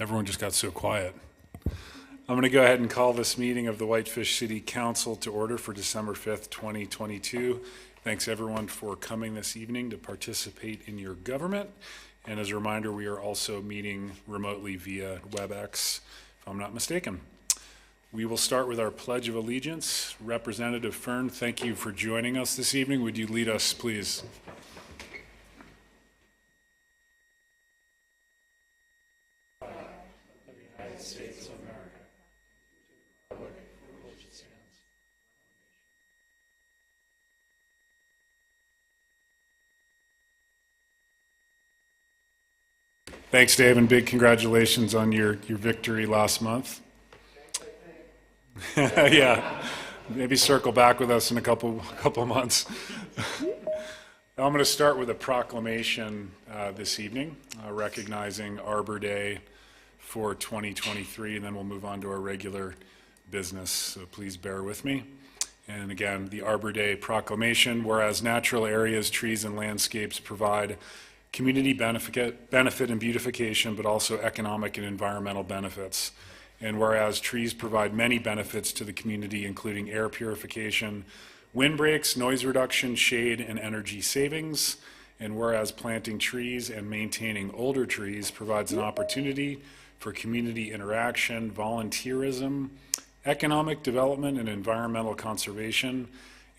Everyone just got so quiet. I'm going to go ahead and call this meeting of the Whitefish City Council to order for December 5th, 2022. Thanks everyone for coming this evening to participate in your government. And as a reminder, we are also meeting remotely via WebEx, if I'm not mistaken. We will start with our Pledge of Allegiance. Representative Fern, thank you for joining us this evening. Would you lead us, please? Thanks, Dave, and big congratulations on your victory last month. Yeah, maybe circle back with us in a couple months. I'm going to start with a proclamation this evening, recognizing Arbor Day for 2023, and then we'll move on to our regular business, so please bear with me. And again, the Arbor Day proclamation, whereas natural areas, trees, and landscapes provide community benefit and beautification, but also economic and environmental benefits. And whereas trees provide many benefits to the community, including air purification, windbreaks, noise reduction, shade, and energy savings. And whereas planting trees and maintaining older trees provides an opportunity for community interaction, volunteerism, economic development, and environmental conservation.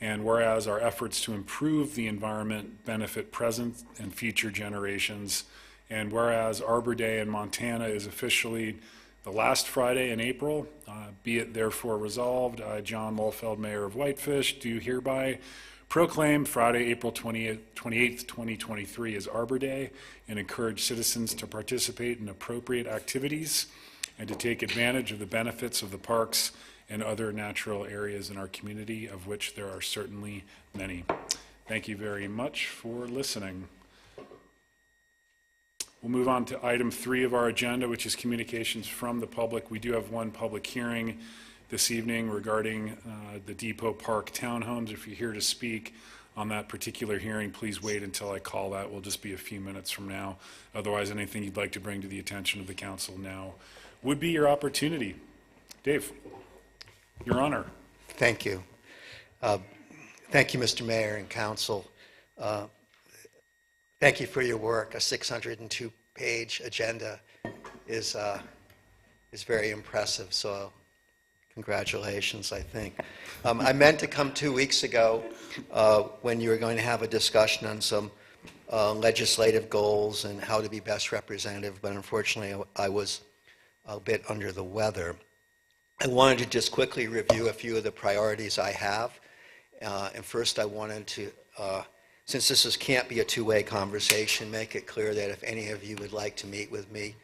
And whereas our efforts to improve the environment benefit present and future generations, and whereas Arbor Day in Montana is officially the last Friday in April, be it therefore resolved, I, John Lolfeld, Mayor of Whitefish, do hereby proclaim Friday, April 28th, 2023 as Arbor Day and encourage citizens to participate in appropriate activities and to take advantage of the benefits of the parks and other natural areas in our community, of which there are certainly many. Thank you very much for listening. We'll move on to item 3 of our agenda, which is communications from the public. We do have one public hearing this evening regarding the Depot Park townhomes. If you're here to speak on that particular hearing, please wait until I call that. We'll just be a few minutes from now. Otherwise, anything you'd like to bring to the attention of the council now would be your opportunity. Dave. Your Honor. Thank you. Thank you, Mr. Mayor and Council. Thank you for your work. A 602-page agenda is very impressive, so congratulations, I think. I meant to come 2 weeks ago when you were going to have a discussion on some legislative goals and how to be best representative, but unfortunately I was a bit under the weather. I wanted to just quickly review a few of the priorities I have. And first I wanted to, since this can't be a two-way conversation, make it clear that if any of you would like to meet with me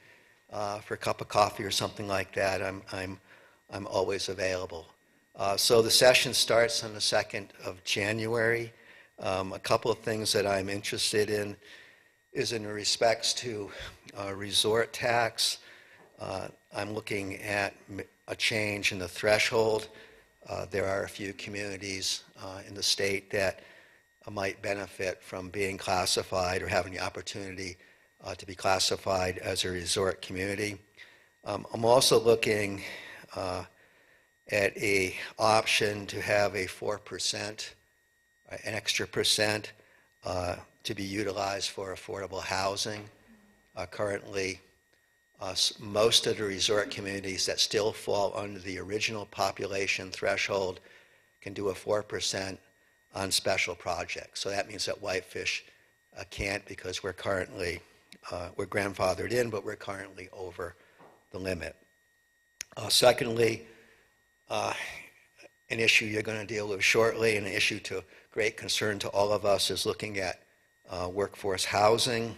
for a cup of coffee or something like that, I'm always available. So the session starts on the 2nd of January. A couple of things that I'm interested in is in respects to resort tax. I'm looking at a change in the threshold. There are a few communities in the state that might benefit from being classified or having the opportunity to be classified as a resort community. I'm also looking at an option to have a 4%, an extra percent, to be utilized for affordable housing. Currently, most of the resort communities that still fall under the original population threshold can do a 4% on special projects. So that means that Whitefish can't, because we're currently, we're grandfathered in, but we're currently over the limit. Secondly, an issue you're going to deal with shortly, and an issue to great concern to all of us, is looking at workforce housing.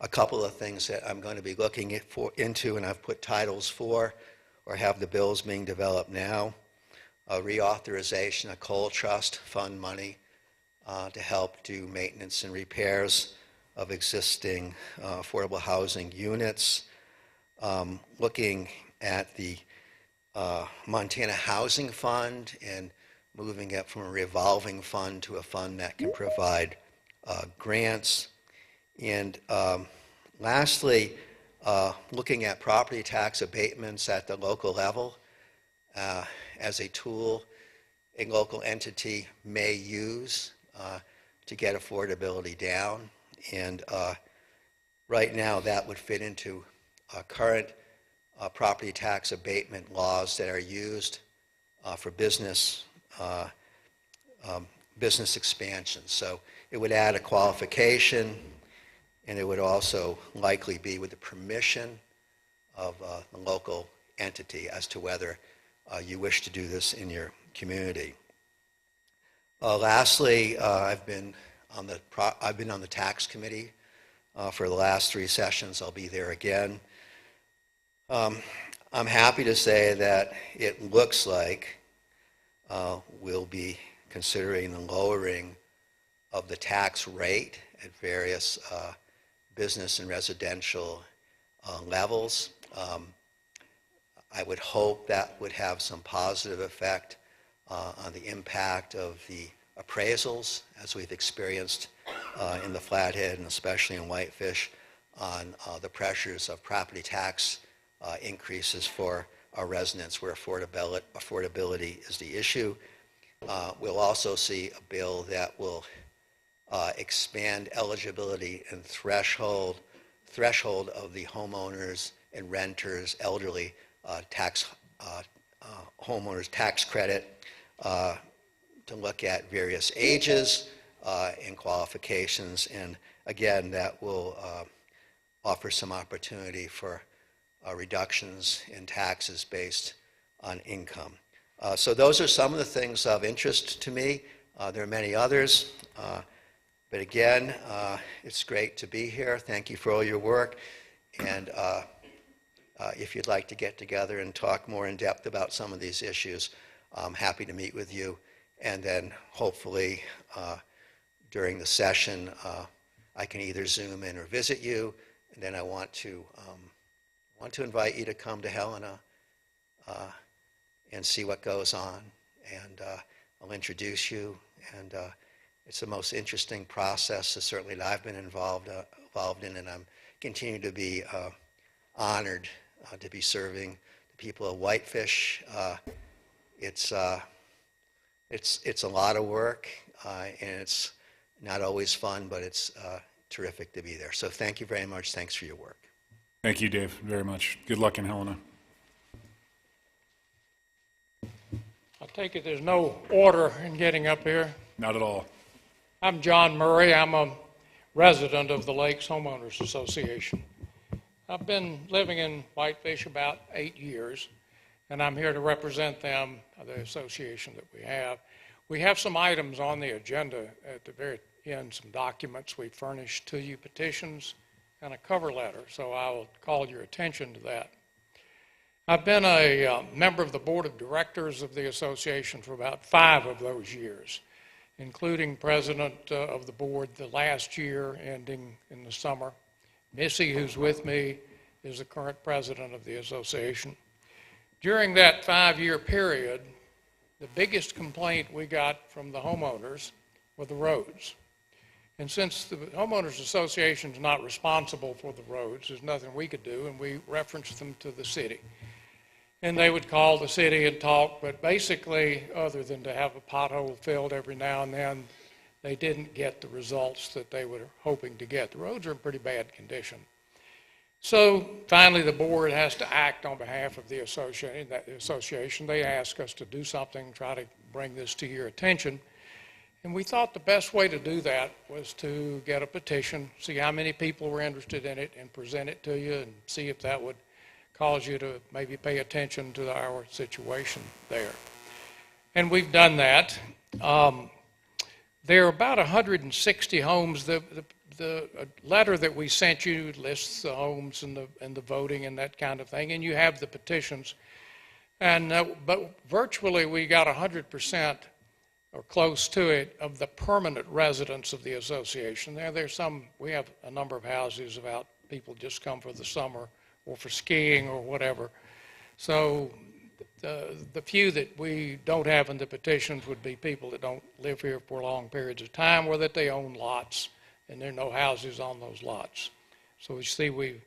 A couple of things that I'm going to be looking into, and I've put titles for, or have the bills being developed now. A reauthorization of coal trust fund money to help do maintenance and repairs of existing affordable housing units. Looking at the Montana Housing Fund and moving it from a revolving fund to a fund that can provide grants. And lastly, looking at property tax abatements at the local level as a tool a local entity may use to get affordability down. And right now that would fit into current property tax abatement laws that are used for business expansion. So it would add a qualification, and it would also likely be with the permission of the local entity as to whether you wish to do this in your community. Lastly, I've been on the tax committee for the last 3 sessions. I'll be there again. I'm happy to say that it looks like we'll be considering the lowering of the tax rate at various business and residential levels. I would hope that would have some positive effect on the impact of the appraisals, as we've experienced in the Flathead and especially in Whitefish, on the pressures of property tax increases for our residents where affordability is the issue. We'll also see a bill that will expand eligibility and threshold of the homeowners and renters elderly homeowners tax credit to look at various ages and qualifications, and again that will offer some opportunity for reductions in taxes based on income. So those are some of the things of interest to me. There are many others, but again, it's great to be here. Thank you for all your work, and if you'd like to get together and talk more in depth about some of these issues, I'm happy to meet with you, and then hopefully during the session I can either Zoom in or visit you, and then I want to invite you to come to Helena and see what goes on, and I'll introduce you, and it's the most interesting process certainly that I've been involved in, and I'm continue to be honored to be serving the people of Whitefish. It's a lot of work, and it's not always fun, but it's terrific to be there. So thank you very much. Thanks for your work. Thank you, Dave, very much. Good luck in Helena. I take it there's no order in getting up here. Not at all. I'm John Murray. I'm a resident of the Lakes Homeowners Association. I've been living in Whitefish about 8 years, and I'm here to represent them, the association that we have. We have some items on the agenda at the very end, some documents we furnished to you, petitions, and a cover letter, so I'll call your attention to that. I've been a member of the board of directors of the association for about 5 of those years, including president of the board the last year, ending in the summer. Missy, who's with me, is the current president of the association. During that 5-year period, the biggest complaint we got from the homeowners were the roads. And since the homeowners association is not responsible for the roads, there's nothing we could do, and we referenced them to the city. And they would call the city and talk, but basically, other than to have a pothole filled every now and then, they didn't get the results that they were hoping to get. The roads are in pretty bad condition. So finally, the board has to act on behalf of the association. They ask us to do something, try to bring this to your attention. And we thought the best way to do that was to get a petition, see how many people were interested in it, and present it to you and see if that would cause you to maybe pay attention to our situation there. And we've done that. There are about 160 homes. The letter that we sent you lists the homes and the voting and that kind of thing, and you have the petitions. And but virtually we got 100% or close to it of the permanent residents of the association. There's some. We have a number of houses about people just come for the summer or for skiing or whatever. So the few that we don't have in the petitions would be people that don't live here for long periods of time, or that they own lots and there are no houses on those lots. So we see we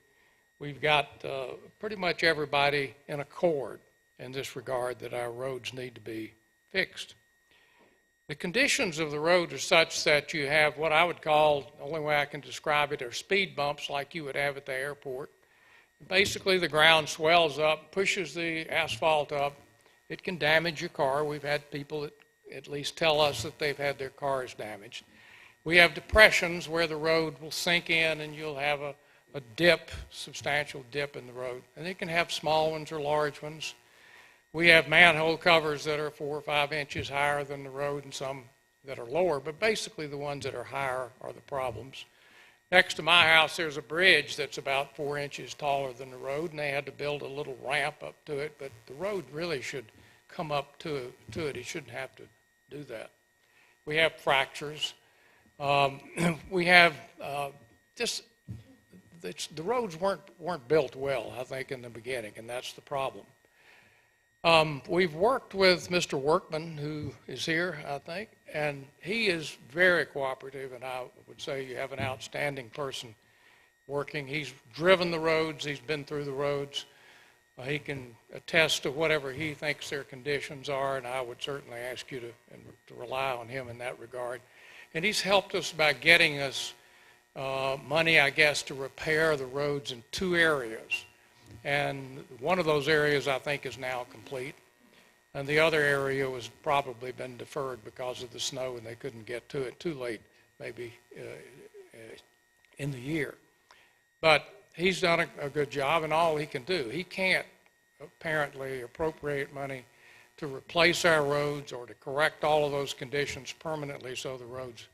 we've got pretty much everybody in accord in this regard that our roads need to be fixed. The conditions of the road are such that you have what I would call, the only way I can describe it, are speed bumps like you would have at the airport. Basically, the ground swells up, pushes the asphalt up. It can damage your car. We've had people that at least tell us that they've had their cars damaged. We have depressions where the road will sink in and you'll have a dip, substantial dip in the road. And they can have small ones or large ones. We have manhole covers that are 4 or 5 inches higher than the road and some that are lower, but basically the ones that are higher are the problems. Next to my house, there's a bridge that's about 4 inches taller than the road, and they had to build a little ramp up to it, but the road really should come up to it. It shouldn't have to do that. We have fractures. We have the roads weren't built well, I think, in the beginning, and that's the problem. We've worked with Mr. Workman, who is here, I think, and he is very cooperative, and I would say you have an outstanding person working. He's driven the roads, he's been through the roads. He can attest to whatever he thinks their conditions are, and I would certainly ask you to rely on him in that regard. And he's helped us by getting us money, I guess, to repair the roads in 2 areas. And one of those areas, I think, is now complete. And the other area was probably been deferred because of the snow, and they couldn't get to it too late, maybe in the year. But he's done a good job, and all he can do. He can't apparently appropriate money to replace our roads or to correct all of those conditions permanently so the roads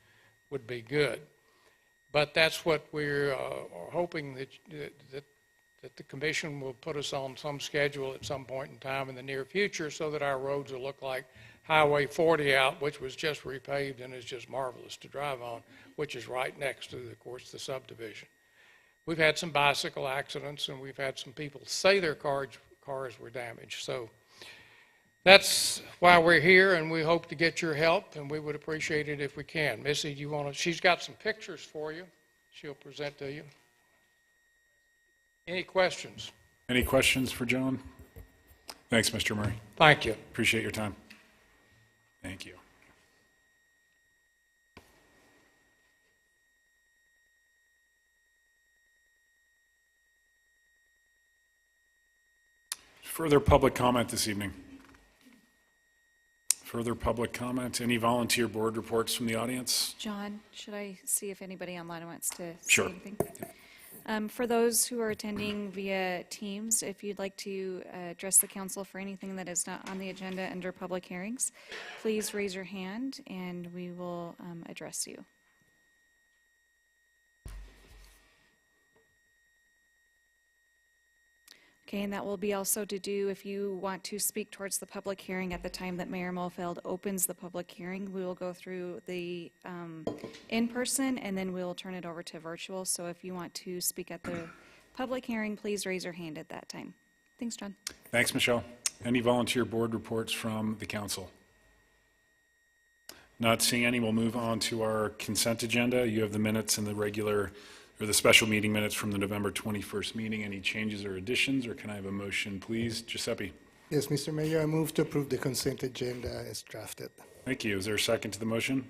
would be good. But that's what we're hoping that the commission will put us on some schedule at some point in time in the near future so that our roads will look like Highway 40 out, which was just repaved and is just marvelous to drive on, which is right next to, of course, the subdivision. We've had some bicycle accidents, and we've had some people say their cars were damaged. So that's why we're here, and we hope to get your help, and we would appreciate it if we can. Missy, she's got some pictures for you. She'll present to you. Any questions? Any questions for John? Thanks, Mr. Murray. Thank you. Appreciate your time. Thank you. Further public comment this evening? Further public comment? Any volunteer board reports from the audience? John, should I see if anybody online wants to Sure. say anything? For those who are attending via Teams, if you'd like to address the council for anything that is not on the agenda under public hearings, please raise your hand and we will address you. Okay, and that will be also to do if you want to speak towards the public hearing at the time that Mayor Mulfeld opens the public hearing. We will go through the in-person and then we'll turn it over to virtual. So if you want to speak at the public hearing, please raise your hand at that time. Thanks, John. Thanks, Michelle. Any volunteer board reports from the council? Not seeing any, we'll move on to our consent agenda. You have the minutes and the regular or the special meeting minutes from the November 21st meeting. Any changes or additions, or can I have a motion, please? Giuseppe. Yes, Mr. Mayor, I move to approve the consent agenda as drafted. Thank you. Is there a second to the motion?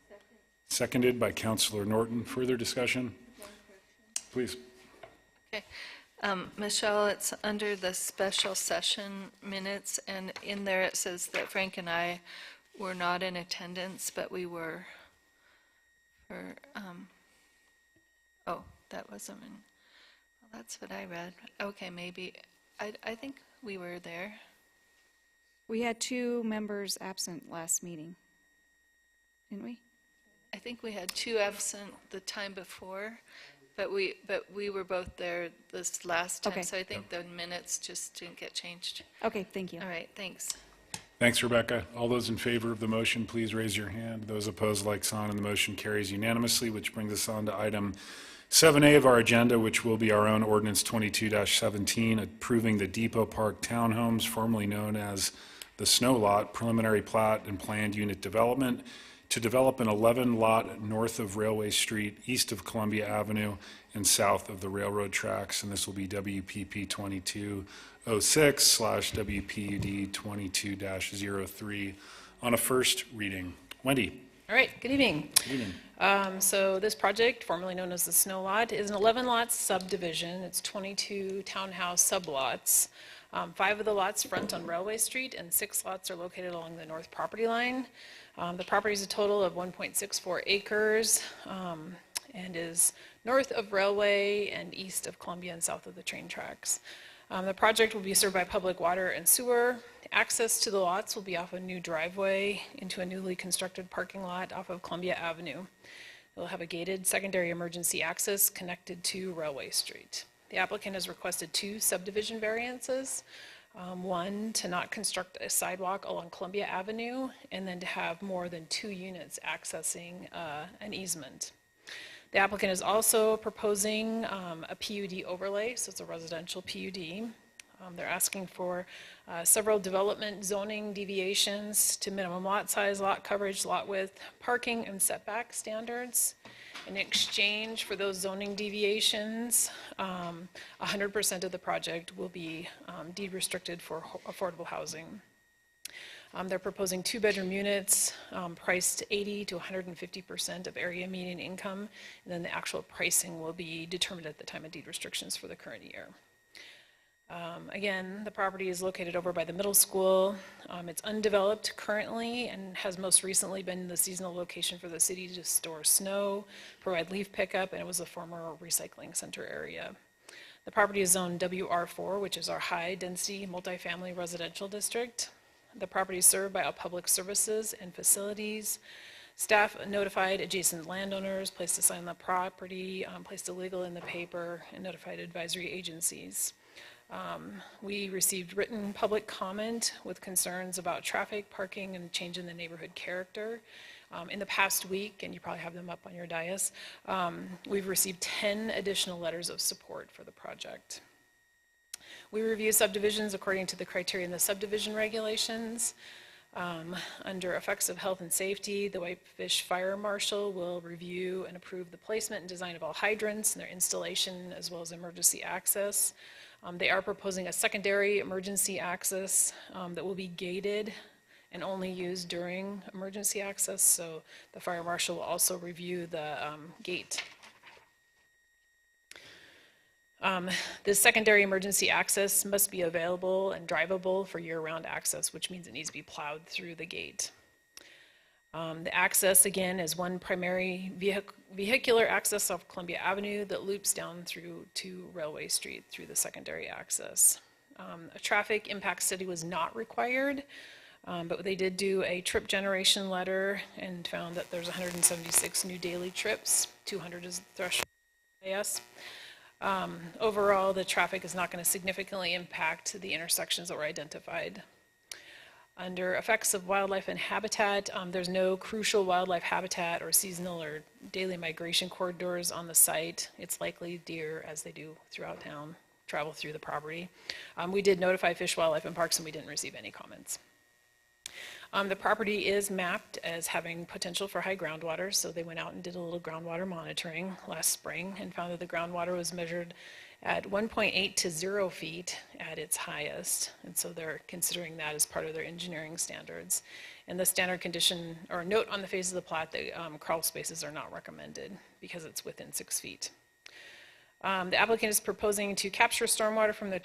Second. Seconded by Councilor Norton. Further discussion? Please. Okay. Michelle, it's under the special session minutes, and in there it says that Frank and I were not in attendance, but we were for, oh, that wasn't in, well, that's what I read. Okay, maybe, I think we were there. We had 2 members absent last meeting, didn't we? I think we had 2 absent the time before, but we were both there this last time, Okay. so I think the minutes just didn't get changed. Okay, thank you. All right, thanks. Thanks, Rebecca. All those in favor of the motion, please raise your hand. Those opposed, like sign, and the motion carries unanimously, which brings us on to item 7A of our agenda, which will be our own ordinance 22-17, approving the Depot Park Townhomes, formerly known as the Snow Lot, preliminary plat and planned unit development, to develop an 11-lot north of Railway Street, east of Columbia Avenue, and south of the railroad tracks, and this will be WPP 2206/WPUD 22-03 on a first reading. Wendy. All right, good evening. Good evening. So this project, formerly known as the Snow Lot, is an 11-lot subdivision. It's 22 townhouse sublots. 5 of the lots front on Railway Street, and 6 lots are located along the north property line. The property is a total of 1.64 acres and is north of Railway and east of Columbia and south of the train tracks. The project will be served by public water and sewer. Access to the lots will be off a new driveway into a newly constructed parking lot off of Columbia Avenue. It will have a gated secondary emergency access connected to Railway Street. The applicant has requested 2 subdivision variances. One, to not construct a sidewalk along Columbia Avenue, and then to have more than 2 units accessing an easement. The applicant is also proposing a PUD overlay, so it's a residential PUD. They're asking for several development zoning deviations to minimum lot size, lot coverage, lot width, parking, and setback standards. In exchange for those zoning deviations, 100% of the project will be deed restricted for affordable housing. They're proposing 2-bedroom units priced 80 to 150% of area median income, and then the actual pricing will be determined at the time of deed restrictions for the current year. Again, the property is located over by the middle school. It's undeveloped currently and has most recently been the seasonal location for the city to store snow, provide leaf pickup, and it was a former recycling center area. The property is zoned WR4, which is our high-density multifamily residential district. The property is served by all public services and facilities. Staff notified adjacent landowners, placed a sign on the property, placed a legal in the paper, and notified advisory agencies. We received written public comment with concerns about traffic, parking, and change in the neighborhood character. In the past week, and you probably have them up on your dais, we've received 10 additional letters of support for the project. We review subdivisions according to the criteria in the subdivision regulations. Under effects of health and safety, the Whitefish Fire Marshal will review and approve the placement and design of all hydrants and their installation, as well as emergency access. They are proposing a secondary emergency access that will be gated and only used during emergency access, so the fire marshal will also review the gate. This secondary emergency access must be available and drivable for year-round access, which means it needs to be plowed through the gate. The access, again, is one primary vehicular access off Columbia Avenue that loops down through to Railway Street through the secondary access. A traffic impact study was not required, but they did do a trip generation letter and found that there's 176 new daily trips, 200 is the threshold. Yes. Overall, the traffic is not going to significantly impact the intersections that were identified. Under effects of wildlife and habitat, there's no crucial wildlife habitat or seasonal or daily migration corridors on the site. It's likely deer, as they do throughout town, travel through the property. We did notify Fish, Wildlife, and Parks, and we didn't receive any comments. The property is mapped as having potential for high groundwater, so they went out and did a little groundwater monitoring last spring and found that the groundwater was measured at 1.8 to 0 feet at its highest, and so they're considering that as part of their engineering standards. And the standard condition, or note on the face of the plat, that crawl spaces are not recommended because it's within 6 feet. The applicant is proposing to capture stormwater from the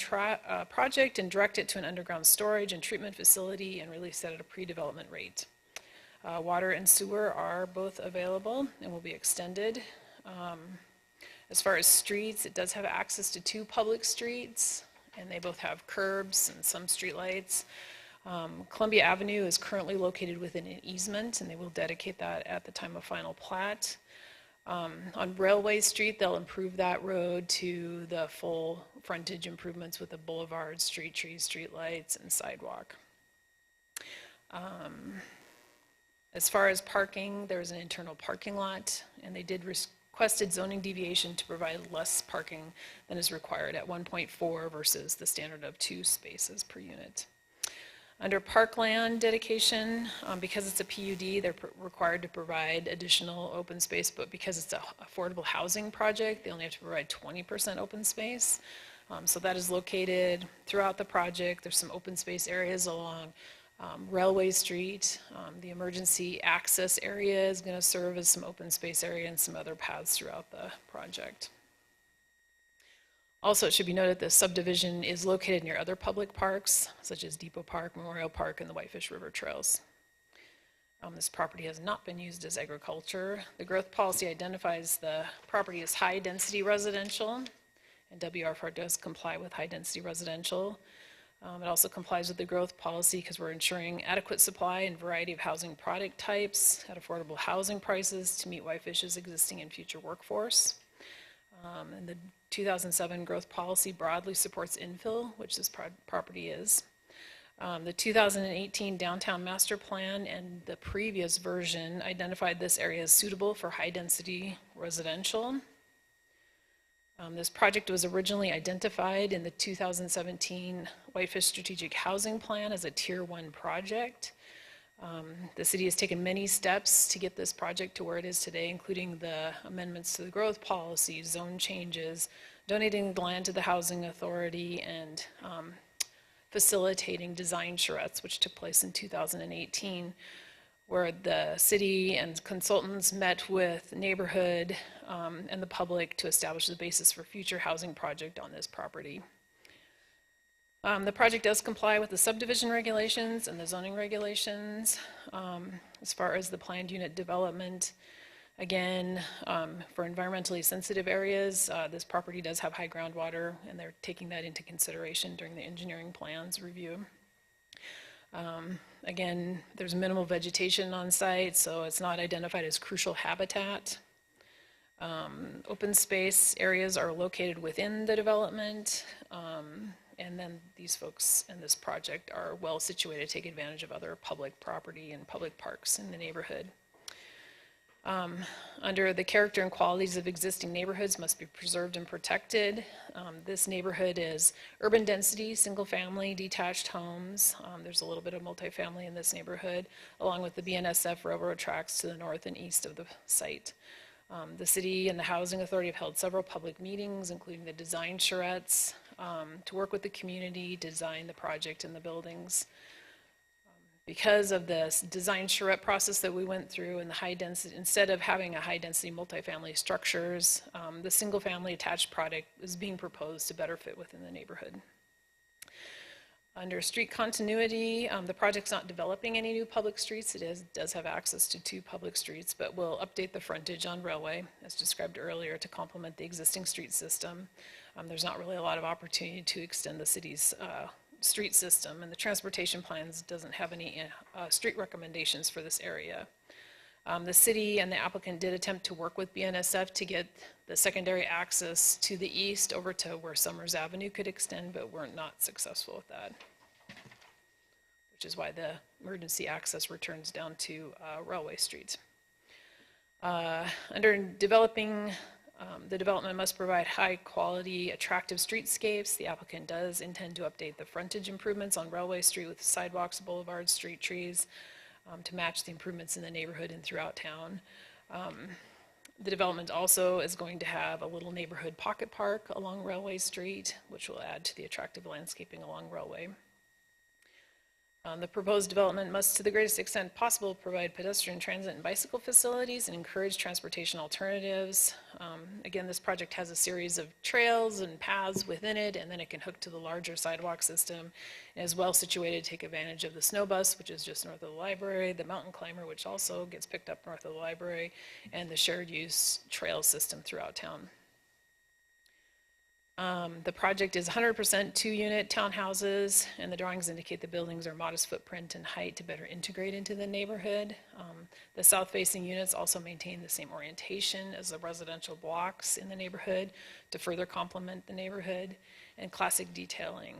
project and direct it to an underground storage and treatment facility and release it at a pre-development rate. Water and sewer are both available and will be extended. As far as streets, it does have access to 2 public streets, and they both have curbs and some streetlights. Columbia Avenue is currently located within an easement, and they will dedicate that at the time of final plat. On Railway Street, they'll improve that road to the full frontage improvements with a boulevard, street trees, street lights, and sidewalk. As far as parking, there's an internal parking lot, and they did requested zoning deviation to provide less parking than is required at 1.4 versus the standard of 2 spaces per unit. Under parkland dedication, because it's a PUD, they're required to provide additional open space, but because it's an affordable housing project, they only have to provide 20% open space. So that is located throughout the project. There's some open space areas along Railway Street. The emergency access area is going to serve as some open space area and some other paths throughout the project. Also, it should be noted the subdivision is located near other public parks, such as Depot Park, Memorial Park, and the Whitefish River Trails. This property has not been used as agriculture. The growth policy identifies the property as high-density residential, and WR4 does comply with high-density residential. It also complies with the growth policy because we're ensuring adequate supply and variety of housing product types at affordable housing prices to meet Whitefish's existing and future workforce. And the 2007 growth policy broadly supports infill, which this property is. The 2018 downtown master plan and the previous version identified this area as suitable for high-density residential. This project was originally identified in the 2017 Whitefish Strategic Housing Plan as a Tier 1 project. The city has taken many steps to get this project to where it is today, including the amendments to the growth policy, zone changes, donating the land to the housing authority, and facilitating design charrettes, which took place in 2018, where the city and consultants met with neighborhood and the public to establish the basis for future housing project on this property. The project does comply with the subdivision regulations and the zoning regulations. As far as the planned unit development, again, for environmentally sensitive areas, this property does have high groundwater, and they're taking that into consideration during the engineering plans review. Again, there's minimal vegetation on site, so it's not identified as crucial habitat. Open space areas are located within the development, and then these folks in this project are well situated to take advantage of other public property and public parks in the neighborhood. Under the character and qualities of existing neighborhoods must be preserved and protected. This neighborhood is urban density, single family, detached homes. There's a little bit of multifamily in this neighborhood, along with the BNSF railroad tracks to the north and east of the site. The city and the housing authority have held several public meetings, including the design charrettes, to work with the community, design the project and the buildings. Because of this design charrette process that we went through and the high density, instead of having a high density multifamily structures, the single family attached product is being proposed to better fit within the neighborhood. Under street continuity, the project's not developing any new public streets. It does have access to 2 public streets, but will update the frontage on Railway, as described earlier, to complement the existing street system. There's not really a lot of opportunity to extend the city's street system, and the transportation plans doesn't have any street recommendations for this area. The city and the applicant did attempt to work with BNSF to get the secondary access to the east over to where Summers Avenue could extend, but were not successful with that, which is why the emergency access returns down to Railway Street. Under developing, the development must provide high-quality, attractive streetscapes. The applicant does intend to update the frontage improvements on Railway Street with sidewalks, boulevards, street trees to match the improvements in the neighborhood and throughout town. The development also is going to have a little neighborhood pocket park along Railway Street, which will add to the attractive landscaping along Railway. The proposed development must, to the greatest extent possible, provide pedestrian transit and bicycle facilities and encourage transportation alternatives. Again, this project has a series of trails and paths within it, and then it can hook to the larger sidewalk system, and is well situated to take advantage of the snow bus, which is just north of the library, the mountain climber, which also gets picked up north of the library, and the shared use trail system throughout town. The project is 100% 2-unit townhouses, and the drawings indicate the buildings are modest footprint and height to better integrate into the neighborhood. The south-facing units also maintain the same orientation as the residential blocks in the neighborhood to further complement the neighborhood, and classic detailing.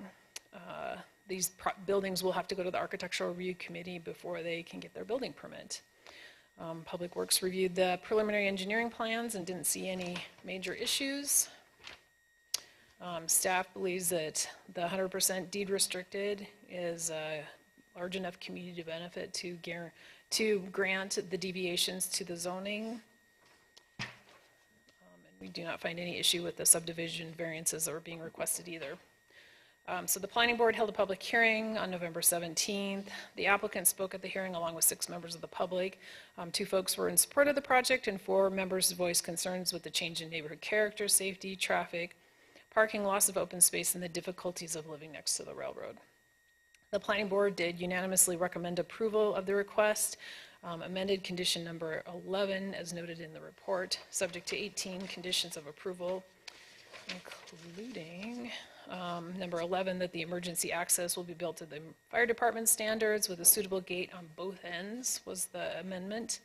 These buildings will have to go to the Architectural Review Committee before they can get their building permit. Public Works reviewed the preliminary engineering plans and didn't see any major issues. Staff believes that the 100% deed restricted is large enough community benefit to grant the deviations to the zoning. And we do not find any issue with the subdivision variances that were being requested either. So the planning board held a public hearing on November 17th. The applicant spoke at the hearing along with 6 members of the public. 2 folks were in support of the project and 4 members voiced concerns with the change in neighborhood character, safety, traffic, parking, loss of open space, and the difficulties of living next to the railroad. The planning board did unanimously recommend approval of the request. Amended condition number 11 as noted in the report, subject to 18 conditions of approval, including number 11, that the emergency access will be built to the fire department standards with a suitable gate on both ends was the amendment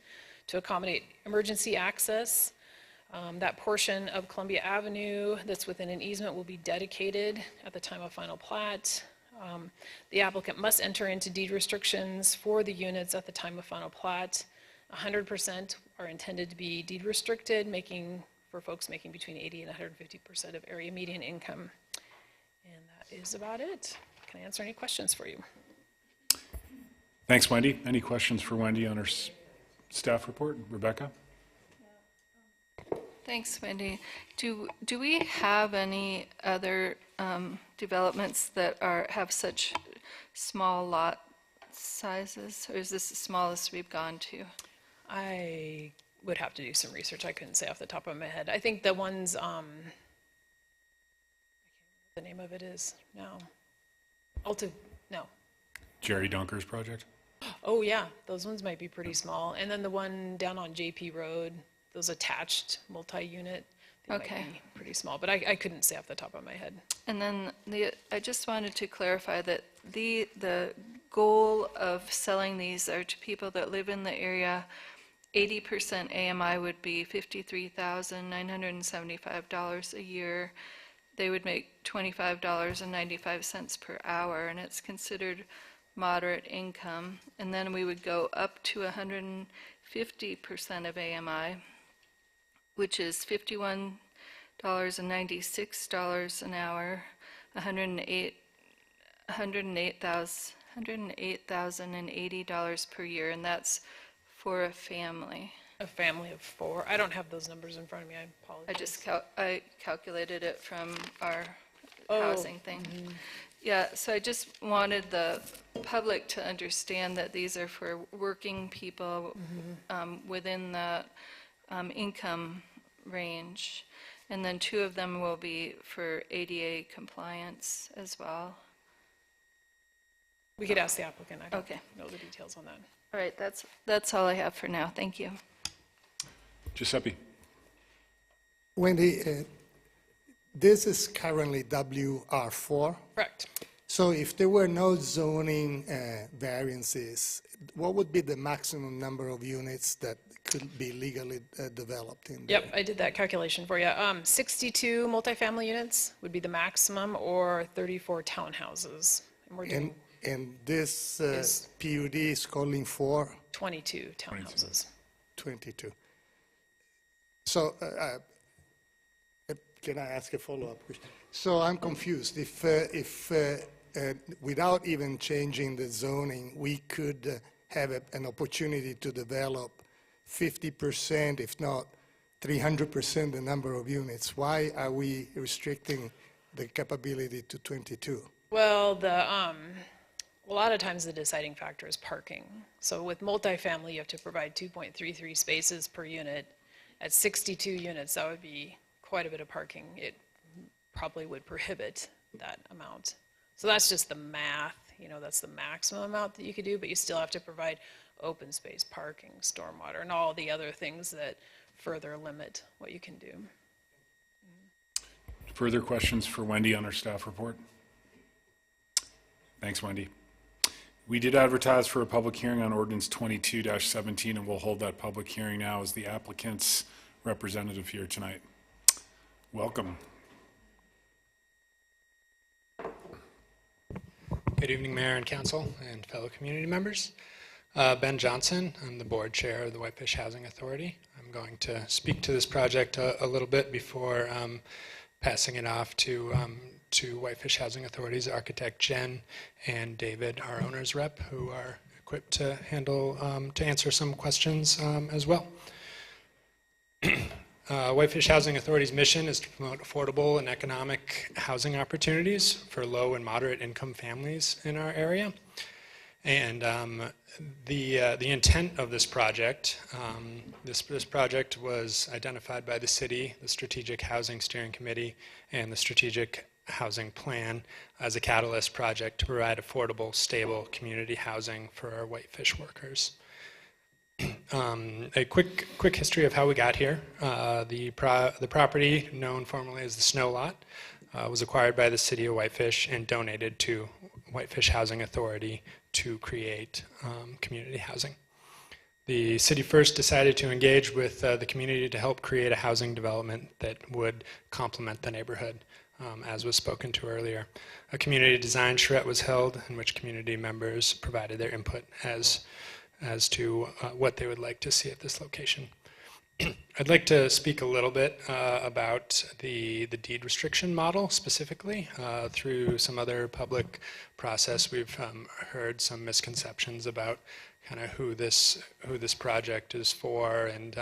to accommodate emergency access. That portion of Columbia Avenue that's within an easement will be dedicated at the time of final plat. The applicant must enter into deed restrictions for the units at the time of final plat. 100% are intended to be deed restricted, for folks making between 80 and 150% of area median income. And that is about it. Can I answer any questions for you? Thanks, Wendy. Any questions for Wendy on her staff report? Rebecca? Thanks, Wendy. Do we have any other developments that have such small lot sizes, or is this the smallest we've gone to? I would have to do some research. I couldn't say off the top of my head. I think the ones, I can't remember what the name of it is now. No. Jerry Dunker's project? Oh, yeah, those ones might be pretty small. And then the one down on JP Road, those attached multi-unit, they Okay. might be pretty small, but I couldn't say off the top of my head. And then I just wanted to clarify that the goal of selling these are to people that live in the area. 80% AMI would be $53,975 a year. They would make $25.95 per hour, and it's considered moderate income. And then we would go up to 150% of AMI, which is $51.96 an hour, $108,080 per year, and that's for a family. A family of 4. I don't have those numbers in front of me. I apologize. I just I calculated it from our housing thing. Yeah, so I just wanted the public to understand that these are for working people within the income range. And then 2 of them will be for ADA compliance as well. We could ask the applicant. I don't Okay. know the details on that. All right, that's all I have for now. Thank you. Giuseppe? Wendy, this is currently WR4. Correct. So if there were no zoning variances, what would be the maximum number of units that could be legally developed in there? Yep, I did that calculation for you. 62 multifamily units would be the maximum, or 34 townhouses. And we're doing And this Is- PUD is calling for 22 townhouses. 22. So can I ask a follow-up question? So I'm confused. If without even changing the zoning, we could have an opportunity to develop 50%, if not 300% the number of units. Why are we restricting the capability to 22? Well, a lot of times the deciding factor is parking. So with multifamily, you have to provide 2.33 spaces per unit. At 62 units, that would be quite a bit of parking. It probably would prohibit that amount. So that's just the math, that's the maximum amount that you could do, but you still have to provide open space, parking, stormwater, and all the other things that further limit what you can do. Further questions for Wendy on her staff report? Thanks, Wendy. We did advertise for a public hearing on ordinance 22-17, and we'll hold that public hearing now as the applicant's representative here tonight. Welcome. Good evening, Mayor and Council and fellow community members. Ben Johnson, I'm the board chair of the Whitefish Housing Authority. I'm going to speak to this project a little bit before passing it off to to Whitefish Housing Authority's architect Jen and David, our owner's rep, who are equipped to to answer some questions as well. Whitefish Housing Authority's mission is to promote affordable and economic housing opportunities for low and moderate income families in our area. And the intent of this project, this project was identified by the city, the Strategic Housing Steering Committee, and the Strategic Housing Plan as a catalyst project to provide affordable, stable community housing for our Whitefish workers. A quick history of how we got here. The property, known formerly as the Snow Lot, was acquired by the city of Whitefish and donated to Whitefish Housing Authority to create community housing. The city first decided to engage with the community to help create a housing development that would complement the neighborhood, as was spoken to earlier. A community design charrette was held in which community members provided their input as to what they would like to see at this location. I'd like to speak a little bit about the deed restriction model specifically. Through some other public process, we've heard some misconceptions about kind of who this project is for, and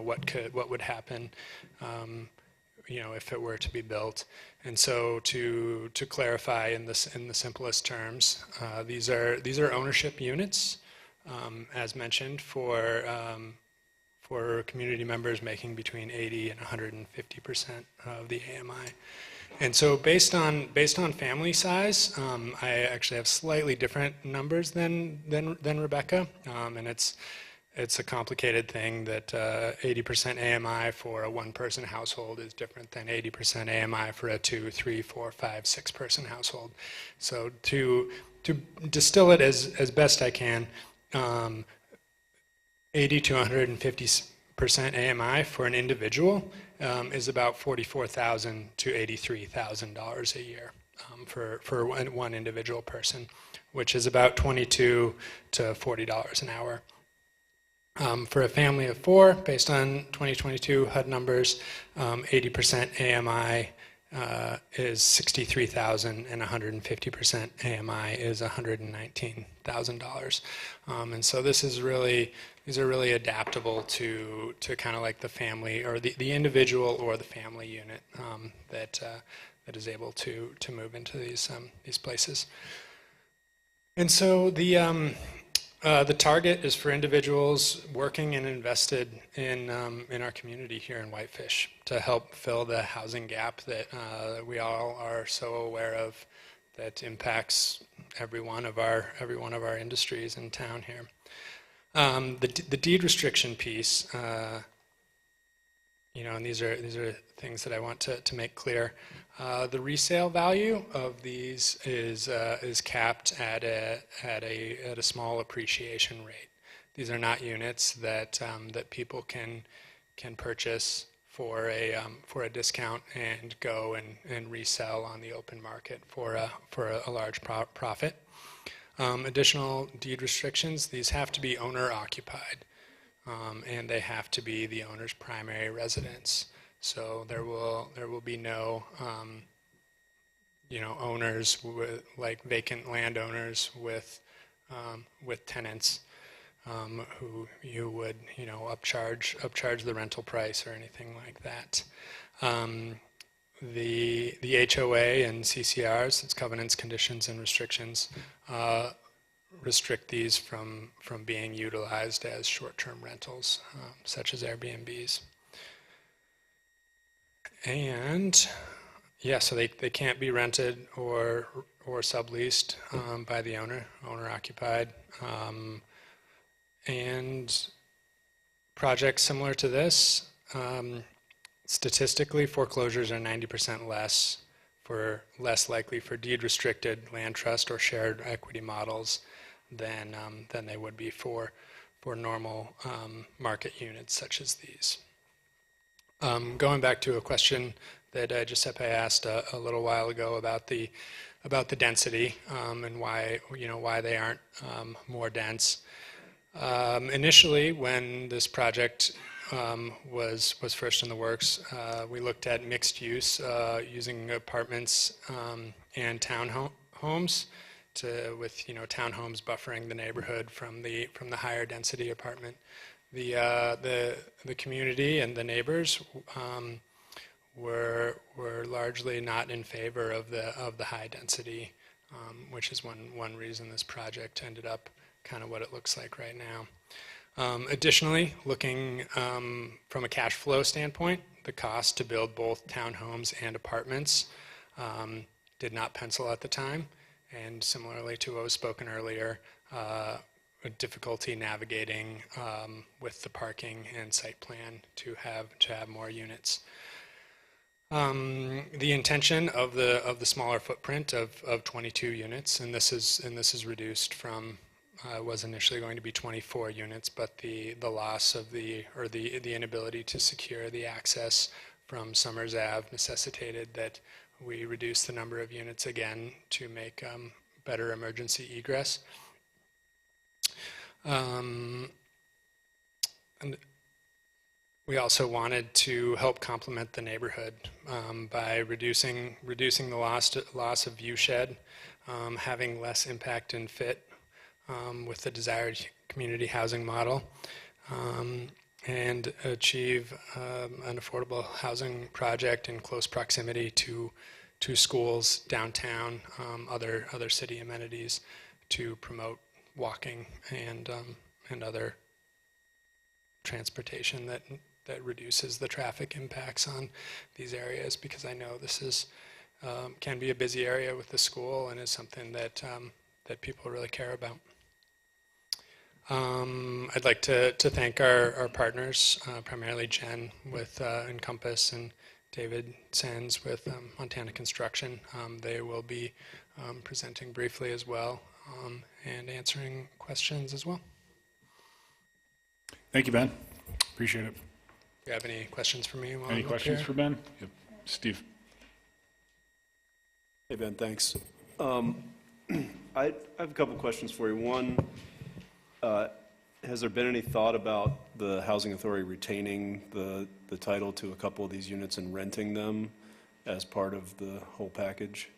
what would happen if it were to be built. And so to clarify in the simplest terms, these are ownership units, as mentioned, for community members making between 80 and 150% of the AMI. And so based on family size, I actually have slightly different numbers than Rebecca, and it's a complicated thing that 80% AMI for a one-person household is different than 80% AMI for a 2, 3, 4, 5, 6-person household. So to distill it as best I can, 80 to 150% AMI for an individual is about $44,000 to $83,000 a year for one individual person, which is about $22 to $40 an hour. For a family of 4, based on 2022 HUD numbers, 80% AMI is $63,000, and 150% AMI is $119,000. And so these are really adaptable to kind of like the family, or the individual or the family unit that is able to move into these places. And so the target is for individuals working and invested in our community here in Whitefish to help fill the housing gap that we all are so aware of, that impacts every one of our industries in town here. The deed restriction piece, and these are things that I want to make clear. The resale value of these is capped at a small appreciation rate. These are not units that people can purchase for a discount and go and resell on the open market for a large profit. Additional deed restrictions: these have to be owner occupied, and they have to be the owner's primary residence. So there will be no owners like vacant landowners with tenants who you would upcharge the rental price or anything like that. The HOA and CCRs, its covenants, conditions, and restrictions, restrict these from being utilized as short-term rentals, such as Airbnbs. And yeah, so they can't be rented or subleased by the owner occupied. And projects similar to this, statistically, foreclosures are 90% less likely for deed-restricted land trust or shared equity models than they would be for normal market units such as these. Going back to a question that Giuseppe asked a little while ago about the density and why they aren't more dense. Initially, when this project was first in the works. We looked at mixed use using apartments and townhomes with townhomes buffering the neighborhood from the higher density apartment. The community and the neighbors were largely not in favor of the high density, which is one reason this project ended up kind of what it looks like right now. Additionally, looking from a cash flow standpoint, the cost to build both townhomes and apartments did not pencil at the time, and similarly to what was spoken earlier, a difficulty navigating with the parking and site plan to have more units. The intention of the smaller footprint of 22 units, and this is reduced from was initially going to be 24 units, but the loss of the inability to secure the access from Summers Ave necessitated that we reduce the number of units again to make better emergency egress. And we also wanted to help complement the neighborhood by reducing the loss of view shed, having less impact and fit with the desired community housing model, and achieve an affordable housing project in close proximity to schools, downtown, other city amenities to promote walking and other transportation that reduces the traffic impacts on these areas, because I know this is can be a busy area with the school and is something that people really care about. I'd like to thank our partners, primarily Jen with Encompass and David Sands with Montana Construction. They will be presenting briefly as well and answering questions as well. Thank you, Ben. Appreciate it. Do you have any questions for me? Any questions for Ben? Yep. Steve. Hey, Ben, thanks. I have a couple questions for you. One, has there been any thought about the Housing Authority retaining the title to a couple of these units and renting them as part of the whole package?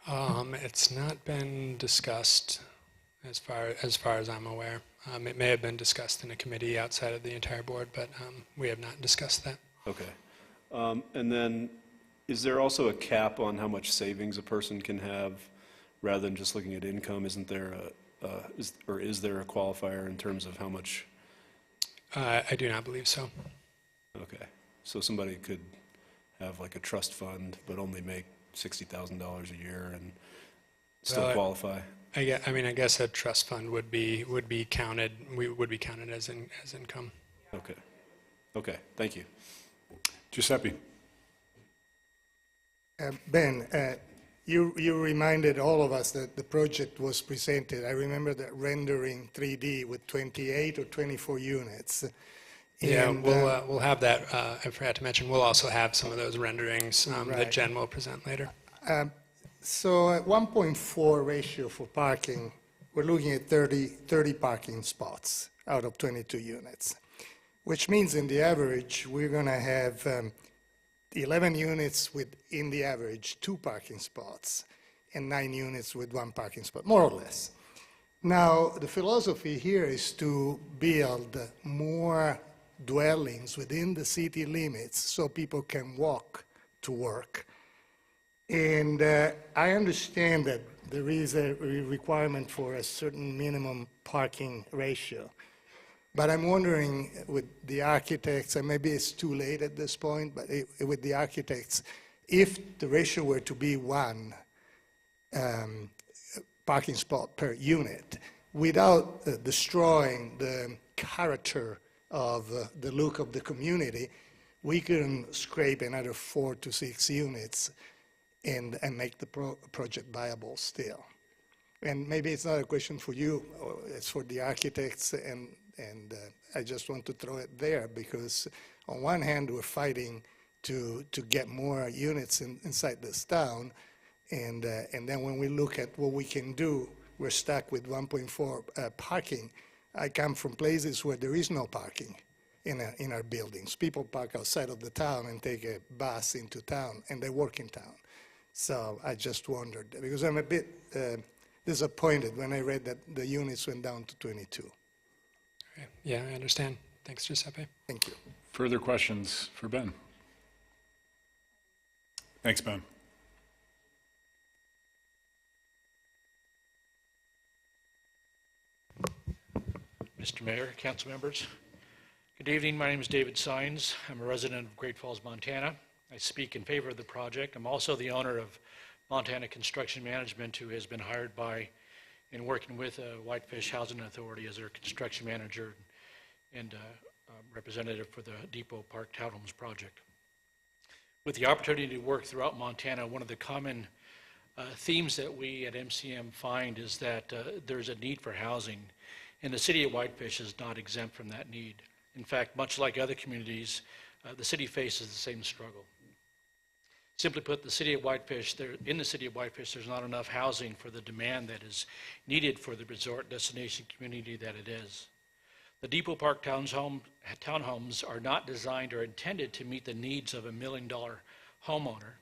It's not been discussed as far as I'm aware. It may have been discussed in a committee outside of the entire board, but we have not discussed that. Okay. And then is there also a cap on how much savings a person can have rather than just looking at income? Isn't there is there a qualifier in terms of how much? I do not believe so. Okay. So somebody could have like a trust fund but only make $60,000 a year and still qualify? I guess a trust fund would be counted. Would be counted as income. Okay. Okay. Thank you. Giuseppe. Ben, you reminded all of us that the project was presented. I remember that rendering 3D with 28 or 24 units. Yeah, And, we'll have that. I forgot to mention, we'll also have some of those renderings that Right. Jen will present later. So at 1.4 ratio for parking, we're looking at 30 parking spots out of 22 units, which means in the average, we're going to have 11 units with, in the average, 2 parking spots, and 9 units with 1 parking spot, more or less. Now, the philosophy here is to build more dwellings within the city limits so people can walk to work. And I understand that there is a requirement for a certain minimum parking ratio. But I'm wondering with the architects, and maybe it's too late at this point, but with the architects, if the ratio were to be 1 parking spot per unit, without destroying the character of the look of the community, we can scrape another 4 to 6 units and make the project viable still. And maybe it's not a question for you, it's for the architects, and I just want to throw it there because on one hand we're fighting to get more units inside this town, and then when we look at what we can do, we're stuck with 1.4 parking. I come from places where there is no parking, in our buildings. People park outside of the town and take a bus into town, and they work in town. So I just wondered, because I'm a bit disappointed when I read that the units went down to 22. Okay. Yeah, I understand. Thanks, Giuseppe. Thank you. Further questions for Ben? Thanks, Ben. Mr. Mayor, council members, good evening. My name is David Sines. I'm a resident of Great Falls, Montana. I speak in favor of the project. I'm also the owner of Montana Construction Management, who has been hired by and working with Whitefish Housing Authority as their construction manager and representative for the Depot Park Townhomes project. With the opportunity to work throughout Montana, one of the common themes that we at MCM find is that there's a need for housing, and the city of Whitefish is not exempt from that need. In fact, much like other communities, the city faces the same struggle. Simply put, in the city of Whitefish, there's not enough housing for the demand that is needed for the resort destination community that it is. The Depot Park townhomes are not designed or intended to meet the needs of $1 million homeowner.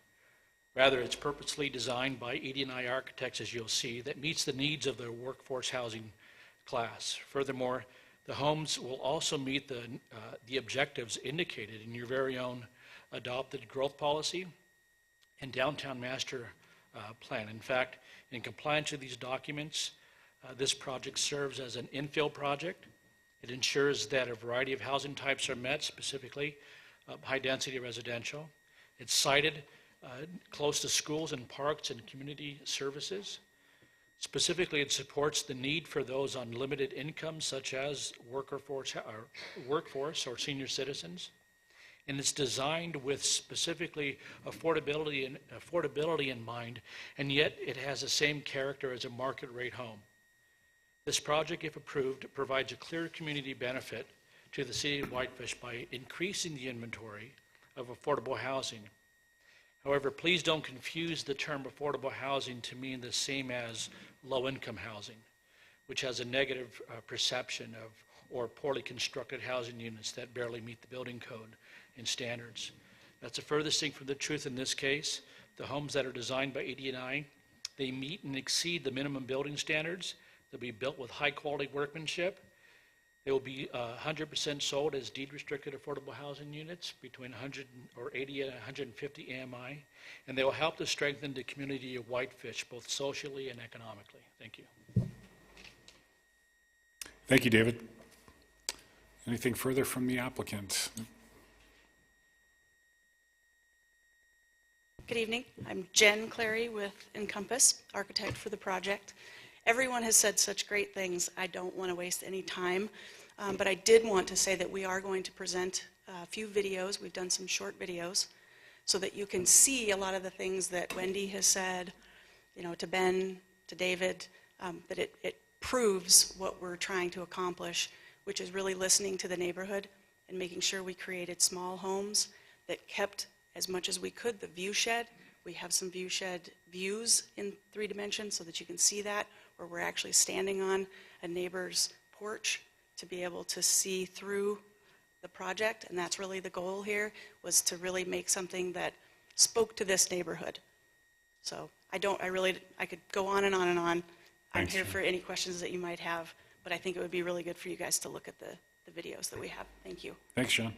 Rather, it's purposely designed by ED&I architects, as you'll see, that meets the needs of the workforce housing class. Furthermore, the homes will also meet the objectives indicated in your very own adopted growth policy and downtown master plan. In fact, in compliance with these documents, this project serves as an infill project. It ensures that a variety of housing types are met, specifically high-density residential. It's sited close to schools and parks and community services. Specifically, it supports the need for those on limited incomes, such as workforce or senior citizens. And it's designed with specifically affordability in mind, and yet it has the same character as a market rate home. This project, if approved, provides a clear community benefit to the city of Whitefish by increasing the inventory of affordable housing. However, please don't confuse the term affordable housing to mean the same as low-income housing, which has a negative perception of or poorly constructed housing units that barely meet the building code and standards. That's the furthest thing from the truth in this case. The homes that are designed by ED&I, they meet and exceed the minimum building standards. They'll be built with high-quality workmanship. They will be 100% sold as deed-restricted affordable housing units between 80 and 150 AMI, and they will help to strengthen the community of Whitefish, both socially and economically. Thank you. Thank you, David. Anything further from the applicant? Good evening. I'm Jen Clary with Encompass, architect for the project. Everyone has said such great things. I don't want to waste any time, but I did want to say that we are going to present a few videos. We've done some short videos so that you can see a lot of the things that Wendy has said, to Ben, to David, that it proves what we're trying to accomplish, which is really listening to the neighborhood and making sure we created small homes that kept as much as we could the view shed. We have some view shed views in 3 dimensions so that you can see that, where we're actually standing on a neighbor's porch to be able to see through the project. And that's really the goal here, was to really make something that spoke to this neighborhood. So I could go on and on and on. I'm here for any questions that you might have, but I think it would be really good for you guys to look at the videos that we have. Thank you. Thanks, Sean.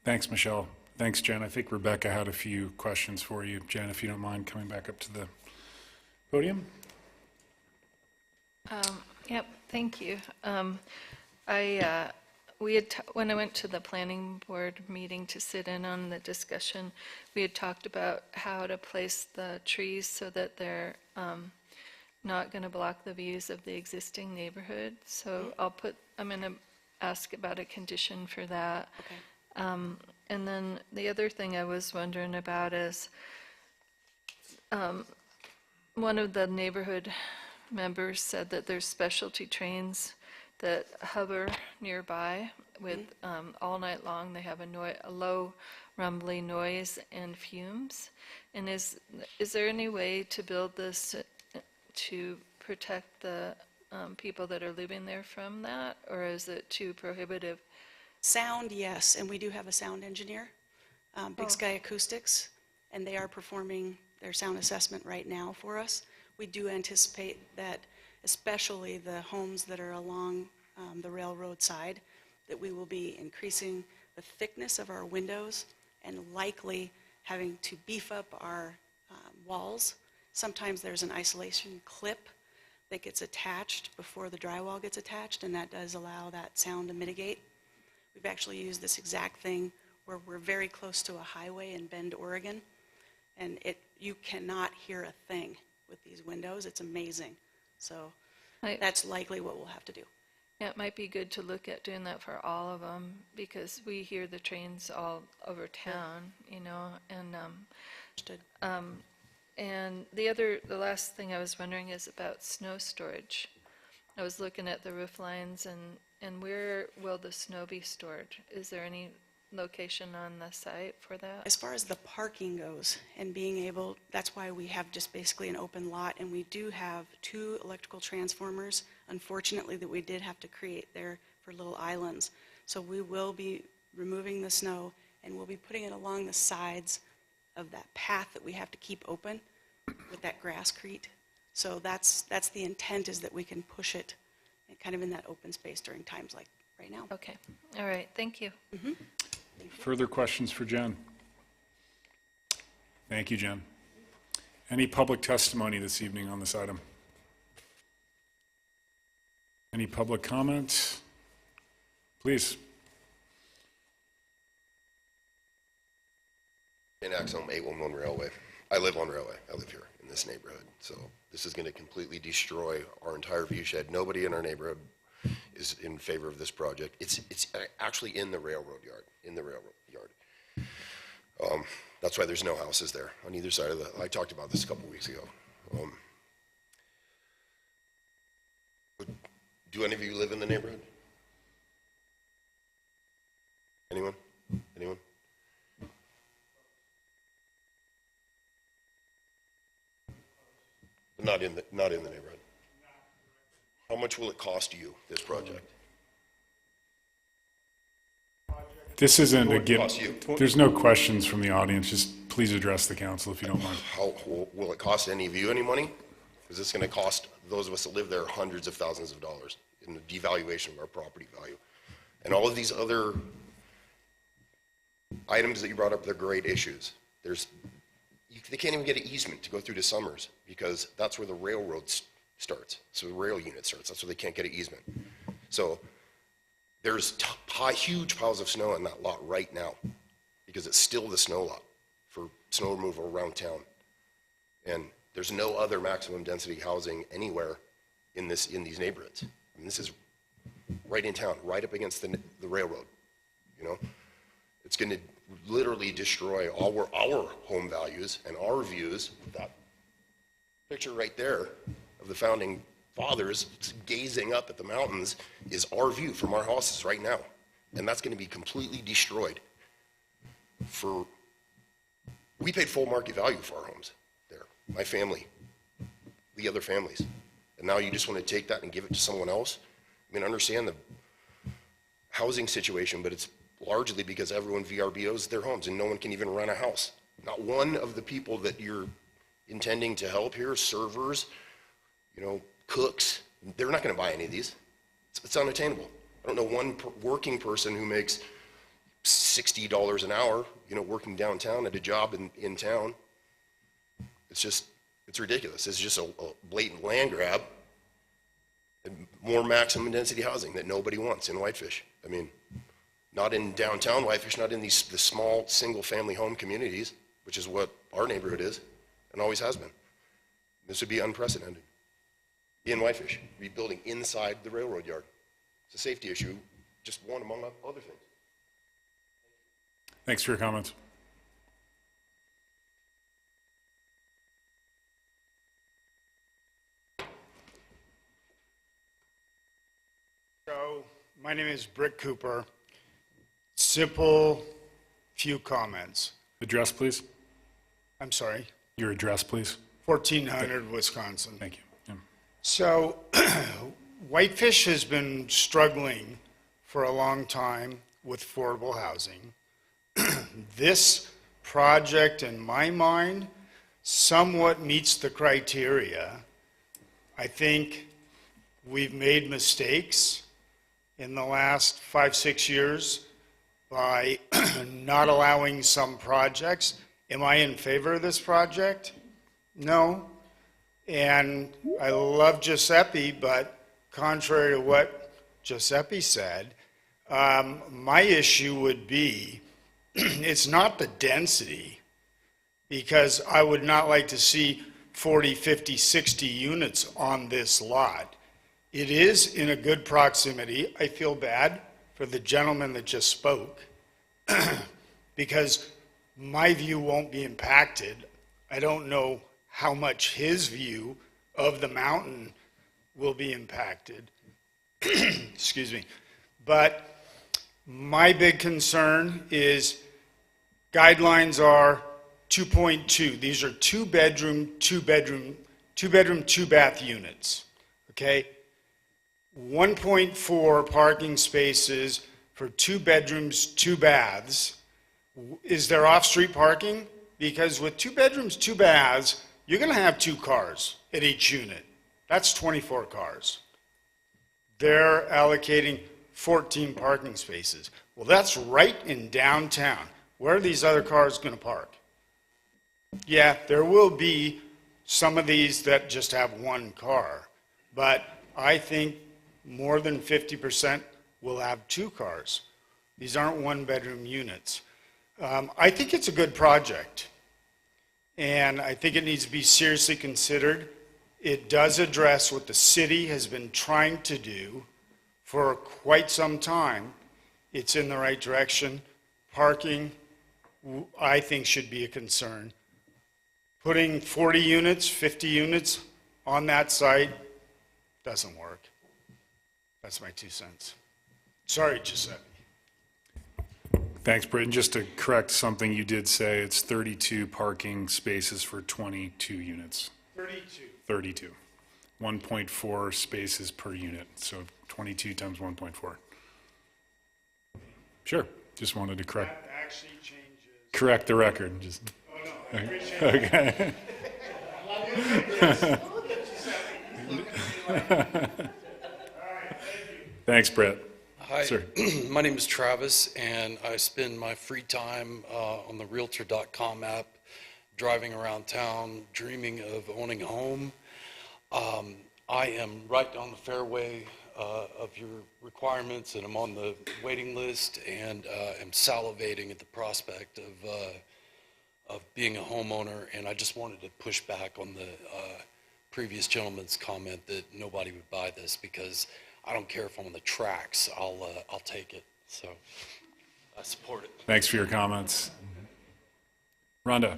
Thanks, Michelle. Thanks, Jen. I think Rebecca had a few questions for you. Jen, if you don't mind coming back up to the podium. Yep, thank you. When I went to the planning board meeting to sit in on the discussion, we had talked about how to place the trees so that they're not going to block the views of the existing neighborhood. So I'm going to ask about a condition for that. Okay. And then the other thing I was wondering about is, one of the neighborhood members said that there's specialty trains that hover nearby with, all night long, they have a low rumbly noise and fumes. And is there any way to build this to protect the people that are living there from that, or is it too prohibitive? Sound, yes, and we do have a sound engineer, Big Sky Acoustics, and they are performing their sound assessment right now for us. We do anticipate that, especially the homes that are along the railroad side, that we will be increasing the thickness of our windows and likely having to beef up our walls. Sometimes there's an isolation clip that gets attached before the drywall gets attached, and that does allow that sound to mitigate. We've actually used this exact thing where we're very close to a highway in Bend, Oregon, and you cannot hear a thing with these windows. It's amazing. So that's likely what we'll have to do. Yeah, it might be good to look at doing that for all of them, because we hear the trains all over town, you know, and Understood. and the last thing I was wondering is about snow storage. I was looking at the roof lines, and where will the snow be stored? Is there any location on the site for that? As far as the parking goes and being able, that's why we have just basically an open lot, and we do have 2 electrical transformers, unfortunately, that we did have to create there for little islands. So we will be removing the snow, and we'll be putting it along the sides of that path that we have to keep open with that grasscrete. So that's the intent, is that we can push it kind of in that open space during times like right now. Okay, all right, thank you. Further questions for Jen? Thank you, Jen. Any public testimony this evening on this item? Any public comments? Please. In Axome 811 Railway. I live on Railway. I live here in this neighborhood. So this is going to completely destroy our entire view shed. Nobody in our neighborhood is in favor of this project. It's actually in the railroad yard, that's why there's no houses there on either side of I talked about this a couple weeks ago. Do any of you live in the neighborhood? Anyone? Anyone? Not in the neighborhood. How much will it cost you, this project? This isn't a What give, costs you? there's no questions from the audience, just please address the council if you don't mind. How, will it cost any of you any money? Is this going to cost those of us that live there hundreds of thousands of dollars in the devaluation of our property value? And all of these other items that you brought up, they're great issues. They can't even get an easement to go through to Summers because that's where the railroad starts. So the rail unit starts. That's where they can't get an easement. So there's huge piles of snow in that lot right now because it's still the snow lot for snow removal around town. And there's no other maximum density housing anywhere in these neighborhoods. I mean, this is right in town, right up against the railroad, you know? It's going to literally destroy our home values and our views. That picture right there of the founding fathers gazing up at the mountains is our view from our houses right now. And that's going to be completely destroyed. We paid full market value for our homes there. My family, the other families. And now you just want to take that and give it to someone else? I mean, I understand the housing situation, but it's largely because everyone VRBOs their homes and no one can even rent a house. Not one of the people that you're intending to help here, servers, you know, cooks, they're not going to buy any of these. It's unattainable. I don't know one working person who makes $60 an hour, you know, working downtown at a job in town. It's ridiculous. It's just a blatant land grab and more maximum density housing that nobody wants in Whitefish. I mean, not in downtown Whitefish, not in the small single-family home communities, which is what our neighborhood is and always has been. This would be unprecedented. In Whitefish, rebuilding inside the railroad yard. It's a safety issue, just one among other things. Thanks for your comments. So, my name is Britt Cooper. Simple, few comments. Address, please. I'm sorry, Your address, please. 1400 Wisconsin. Thank you. Yeah. So, Whitefish has been struggling for a long time with affordable housing. This project, in my mind, somewhat meets the criteria. I think we've made mistakes in the last 5-6 years by not allowing some projects. Am I in favor of this project? No. And I love Giuseppe, but contrary to what Giuseppe said, my issue would be it's not the density, because I would not like to see 40, 50, 60 units on this lot. It is in a good proximity. I feel bad for the gentleman that just spoke because my view won't be impacted. I don't know how much his view of the mountain will be impacted. Excuse me. But my big concern is guidelines are 2.2. These are two bedroom, two bath units. Okay? 1.4 parking spaces for 2 bedrooms, 2 baths. Is there off-street parking? Because with 2 bedrooms, 2 baths, you're going to have 2 cars at each unit. That's 24 cars. They're allocating 14 parking spaces. Well, that's right in downtown. Where are these other cars going to park? Yeah, there will be some of these that just have 1 car, but I think more than 50% will have 2 cars. These aren't 1-bedroom units. I think it's a good project, and I think it needs to be seriously considered. It does address what the city has been trying to do for quite some time. It's in the right direction. Parking, I think, should be a concern. Putting 40 units, 50 units on that site doesn't work. That's my 2 cents. Sorry, Giuseppe. Thanks, Britton. Just to correct something you did say, it's 32 parking spaces for 22 units. 32. 1.4 spaces per unit, so 22 times 1.4. Sure, just wanted to correct. That actually changes. Correct the record. Just, Oh, no, I appreciate okay. it. Thanks, Brett. Hi, Sir. my name is Travis, and I spend my free time on the Realtor.com app, driving around town, dreaming of owning a home. I am right on the fairway of your requirements, and I'm on the waiting list, and am salivating at the prospect of being a homeowner. And I just wanted to push back on the previous gentleman's comment that nobody would buy this, because I don't care if I'm on the tracks, I'll take it. So I support it. Thanks for your comments. Rhonda.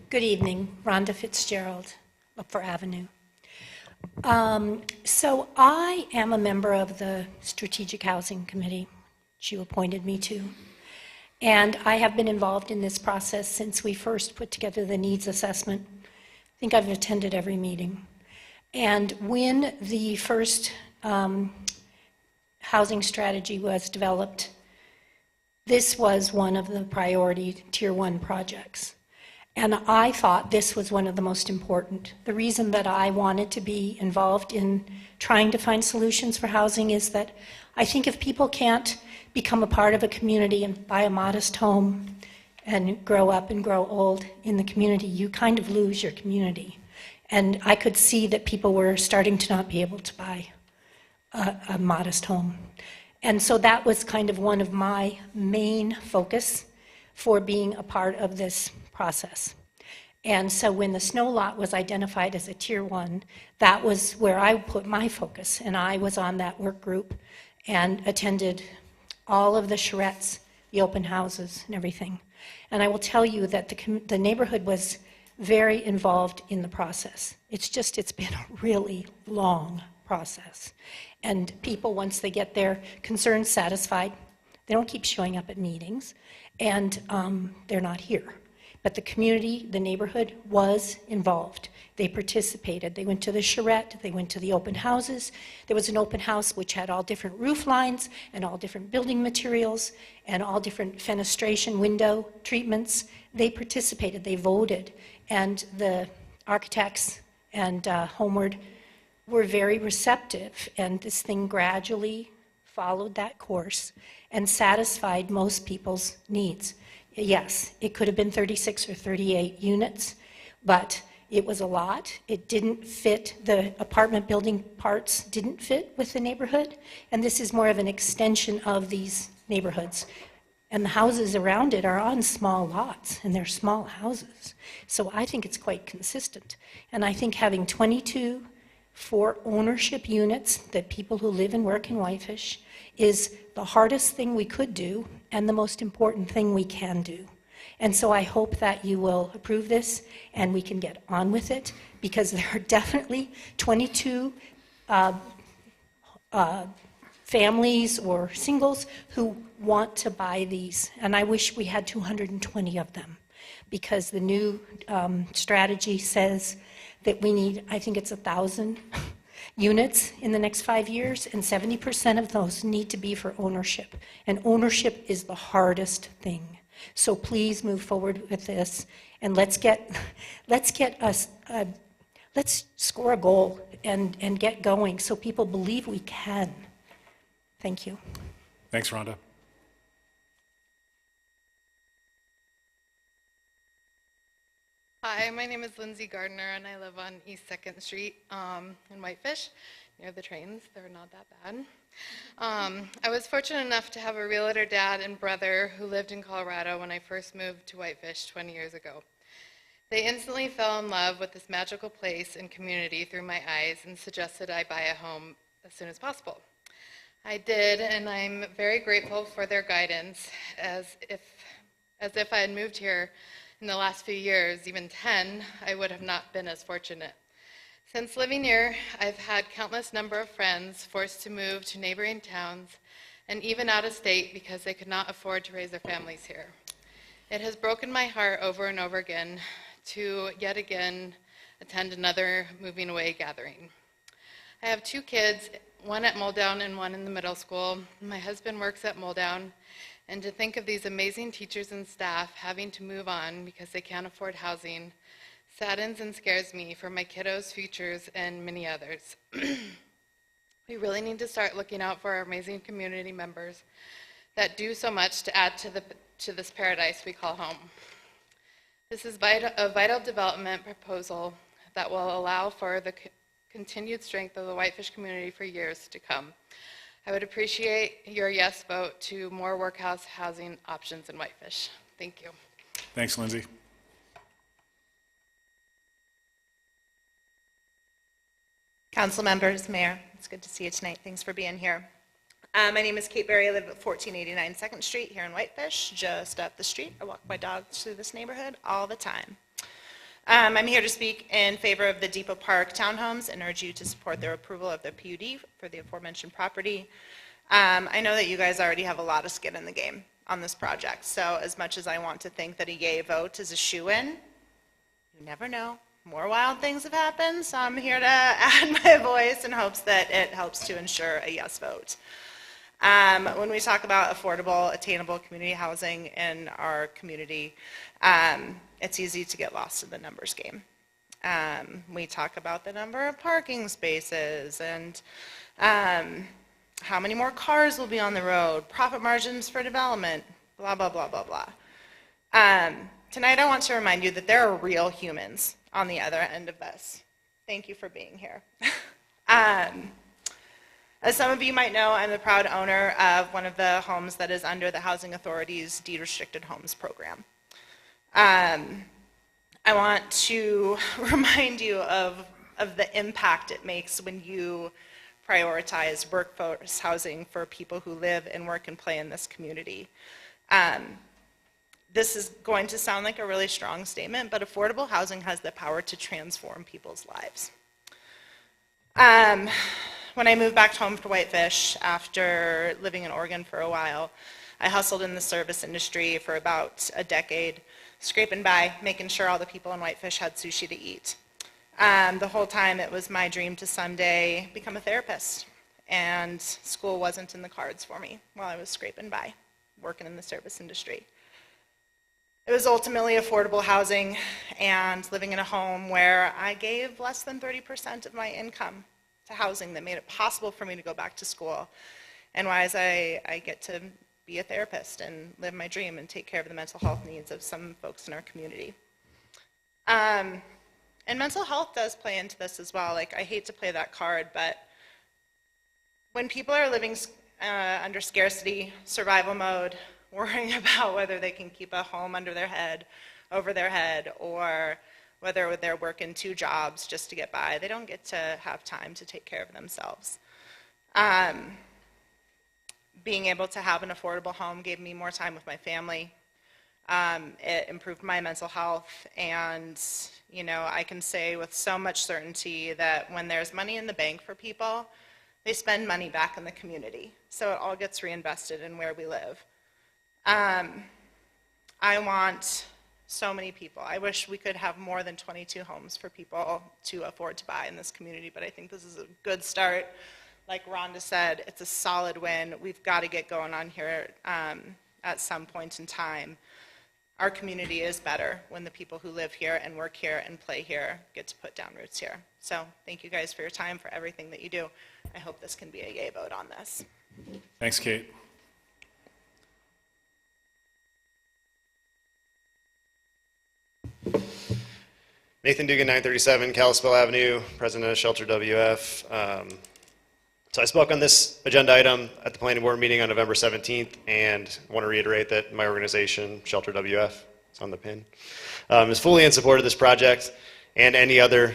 Good evening, Rhonda Fitzgerald, Upper Avenue. So I am a member of the Strategic Housing Committee, which you appointed me to. And I have been involved in this process since we first put together the needs assessment. I think I've attended every meeting. And when the first housing strategy was developed, this was one of the priority Tier 1 projects. And I thought this was one of the most important. The reason that I wanted to be involved in trying to find solutions for housing is that I think if people can't become a part of a community and buy a modest home and grow up and grow old in the community, you kind of lose your community. And I could see that people were starting to not be able to buy a modest home. And so that was kind of one of my main focus for being a part of this process. And so when the snow lot was identified as a Tier 1, that was where I put my focus, and I was on that work group. and attended all of the charrettes, the open houses and everything. And I will tell you that the neighborhood was very involved in the process. It's been a really long process. And people, once they get their concerns satisfied, they don't keep showing up at meetings, and they're not here. But the community, the neighborhood was involved. They participated. They went to the charrette, they went to the open houses. There was an open house which had all different roof lines and all different building materials and all different fenestration window treatments. They participated, they voted, and the architects and Homeward were very receptive, and this thing gradually followed that course and satisfied most people's needs. Yes, it could have been 36 or 38 units, but it was a lot. It didn't fit, the apartment building parts didn't fit with the neighborhood, and this is more of an extension of these neighborhoods. And the houses around it are on small lots, and they're small houses. So I think it's quite consistent. And I think having 22 for ownership units that people who live and work in Whitefish is the hardest thing we could do and the most important thing we can do. And so I hope that you will approve this and we can get on with it, because there are definitely 22 families or singles who want to buy these. And I wish we had 220 of them, because the new strategy says that we need, I think it's 1,000 units in the next 5 years, and 70% of those need to be for ownership. And ownership is the hardest thing. So please move forward with this, and let's score a goal and get going so people believe we can. Thank you. Thanks, Rhonda. Hi, my name is Lindsay Gardner, and I live on East 2nd Street in Whitefish, near the trains. They're not that bad. I was fortunate enough to have a realtor dad and brother who lived in Colorado when I first moved to Whitefish 20 years ago. They instantly fell in love with this magical place and community through my eyes and suggested I buy a home as soon as possible. I did, and I'm very grateful for their guidance, as if I had moved here in the last few years, even 10, I would have not been as fortunate. Since living here, I've had countless number of friends forced to move to neighboring towns and even out of state because they could not afford to raise their families here. It has broken my heart over and over again to yet again attend another moving away gathering. I have 2 kids, one at Muldown and one in the middle school. My husband works at Muldown, and to think of these amazing teachers and staff having to move on because they can't afford housing saddens and scares me for my kiddos' futures and many others. We really need to start looking out for our amazing community members that do so much to add to this paradise we call home. This is a vital development proposal that will allow for the continued strength of the Whitefish community for years to come. I would appreciate your yes vote to more workhouse housing options in Whitefish. Thank you. Thanks, Lindsay. Council members, Mayor, it's good to see you tonight. Thanks for being here. My name is Kate Berry. I live at 1489 2nd Street here in Whitefish, just up the street. I walk my dogs through this neighborhood all the time. I'm here to speak in favor of the Depot Park townhomes and urge you to support their approval of the PUD for the aforementioned property. I know that you guys already have a lot of skin in the game on this project, so as much as I want to think that a yay vote is a shoo-in, you never know. More wild things have happened, so I'm here to add my voice in hopes that it helps to ensure a yes vote. When we talk about affordable, attainable community housing in our community, it's easy to get lost in the numbers game. We talk about the number of parking spaces and how many more cars will be on the road, profit margins for development, blah, blah, blah, blah, blah. Tonight I want to remind you that there are real humans on the other end of this. Thank you for being here. As some of you might know, I'm the proud owner of one of the homes that is under the Housing Authority's Deed Restricted Homes program. I want to remind you of the impact it makes when you prioritize workforce housing for people who live and work and play in this community. This is going to sound like a really strong statement, but affordable housing has the power to transform people's lives. When I moved back home to Whitefish after living in Oregon for a while, I hustled in the service industry for about a decade, scraping by, making sure all the people in Whitefish had sushi to eat. The whole time it was my dream to someday become a therapist, and school wasn't in the cards for me while I was scraping by, working in the service industry. It was ultimately affordable housing and living in a home where I gave less than 30% of my income to housing that made it possible for me to go back to school, and why I get to be a therapist and live my dream and take care of the mental health needs of some folks in our community. And mental health does play into this as well. Like, I hate to play that card, but when people are living under scarcity, survival mode, worrying about whether they can keep a home under their head, over their head, or whether they're working 2 jobs just to get by, they don't get to have time to take care of themselves. Being able to have an affordable home gave me more time with my family. It improved my mental health, and you know, I can say with so much certainty that when there's money in the bank for people, they spend money back in the community. So it all gets reinvested in where we live. I want so many people. I wish we could have more than 22 homes for people to afford to buy in this community, but I think this is a good start. Like Rhonda said, it's a solid win. We've got to get going on here at some point in time. Our community is better when the people who live here and work here and play here get to put down roots here. So thank you guys for your time, for everything that you do. I hope this can be a yay vote on this. Thanks, Kate. Nathan Dugan, 937 Kalispell Avenue, president of Shelter WF. So I spoke on this agenda item at the planning board meeting on November 17th, and I want to reiterate that my organization, Shelter WF, it's on the pin, is fully in support of this project and any other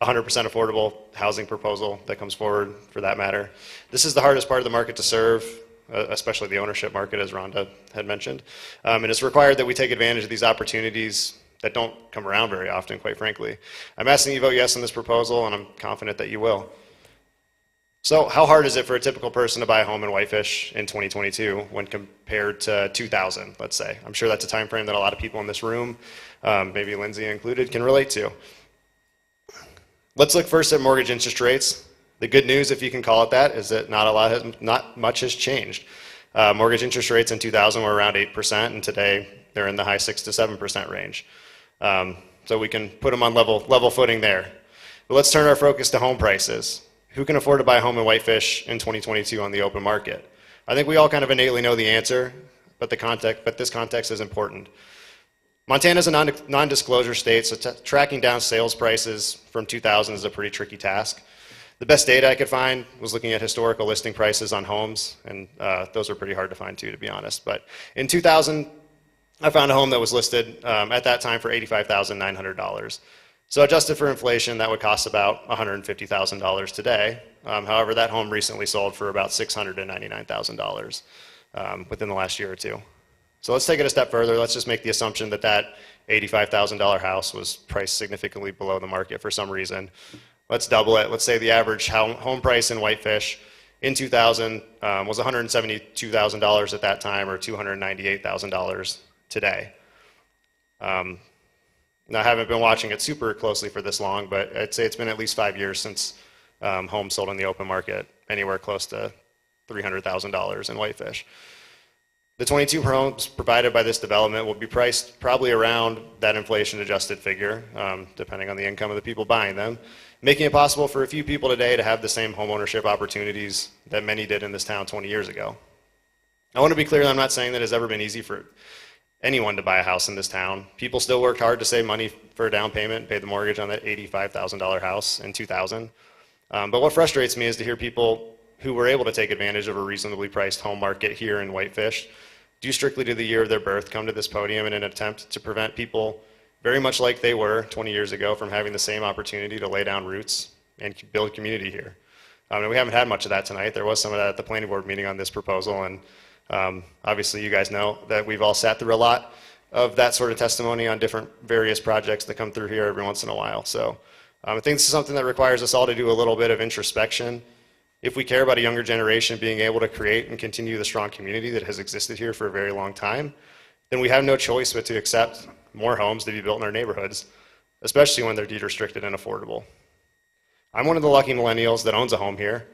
100% affordable housing proposal that comes forward for that matter. This is the hardest part of the market to serve, especially the ownership market, as Rhonda had mentioned. And it's required that we take advantage of these opportunities that don't come around very often, quite frankly. I'm asking you to vote yes on this proposal, and I'm confident that you will. So how hard is it for a typical person to buy a home in Whitefish in 2022 when compared to 2000, let's say? I'm sure that's a time frame that a lot of people in this room, maybe Lindsay included, can relate to. Let's look first at mortgage interest rates. The good news, if you can call it that, is that not much has changed. Mortgage interest rates in 2000 were around 8%, and today they're in the high 6 to 7% range. So we can put them on level footing there. But let's turn our focus to home prices. Who can afford to buy a home in Whitefish in 2022 on the open market? I think we all kind of innately know the answer, but this context is important. Montana is a non-disclosure state, so tracking down sales prices from 2000 is a pretty tricky task. The best data I could find was looking at historical listing prices on homes, and those were pretty hard to find too, to be honest. But in 2000, I found a home that was listed at that time for $85,900. So adjusted for inflation, that would cost about $150,000 today. However, that home recently sold for about $699,000 within the last year or two. So let's take it a step further. Let's just make the assumption that that $85,000 house was priced significantly below the market for some reason. Let's double it. Let's say the average home price in Whitefish in 2000 was $172,000 at that time, or $298,000 today. Now, I haven't been watching it super closely for this long, but I'd say it's been at least 5 years since homes sold in the open market, anywhere close to $300,000 in Whitefish. The 22 homes provided by this development will be priced probably around that inflation-adjusted figure, depending on the income of the people buying them, making it possible for a few people today to have the same homeownership opportunities that many did in this town 20 years ago. I want to be clear that I'm not saying that it's ever been easy for anyone to buy a house in this town. People still worked hard to save money for a down payment, pay the mortgage on that $85,000 house in 2000. But what frustrates me is to hear people who were able to take advantage of a reasonably priced home market here in Whitefish, due strictly to the year of their birth, come to this podium in an attempt to prevent people, very much like they were 20 years ago, from having the same opportunity to lay down roots and build community here. And we haven't had much of that tonight. There was some of that at the planning board meeting on this proposal, and obviously you guys know that we've all sat through a lot of that sort of testimony on different various projects that come through here every once in a while. So I think this is something that requires us all to do a little bit of introspection. If we care about a younger generation being able to create and continue the strong community that has existed here for a very long time, then we have no choice but to accept more homes to be built in our neighborhoods, especially when they're deed restricted and affordable. I'm one of the lucky millennials that owns a home here,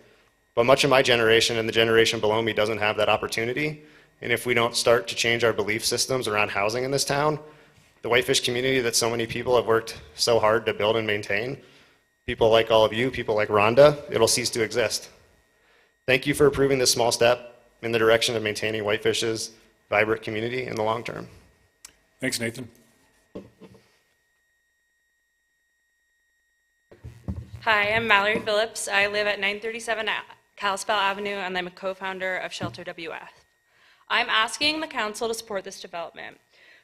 but much of my generation and the generation below me doesn't have that opportunity. And if we don't start to change our belief systems around housing in this town, the Whitefish community that so many people have worked so hard to build and maintain, people like all of you, people like Rhonda, it'll cease to exist. Thank you for approving this small step in the direction of maintaining Whitefish's vibrant community in the long term. Thanks, Nathan. Hi, I'm Mallory Phillips. I live at 937 Kalispell Avenue, and I'm a co-founder of Shelter WF. I'm asking the council to support this development.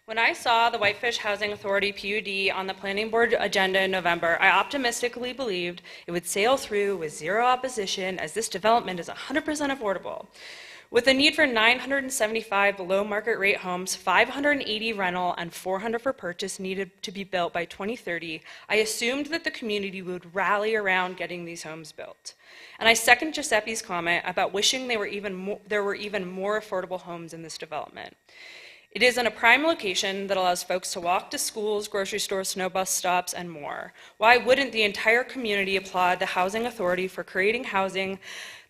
When I saw the Whitefish Housing Authority PUD on the planning board agenda in November, I optimistically believed it would sail through with zero opposition, as this development is 100% affordable. With a need for 975 below market rate homes, 580 rental, and 400 for purchase needed to be built by 2030, I assumed that the community would rally around getting these homes built. And I second Giuseppe's comment about wishing there were even more affordable homes in this development. It is in a prime location that allows folks to walk to schools, grocery stores, snow bus stops, and more. Why wouldn't the entire community applaud the Housing Authority for creating housing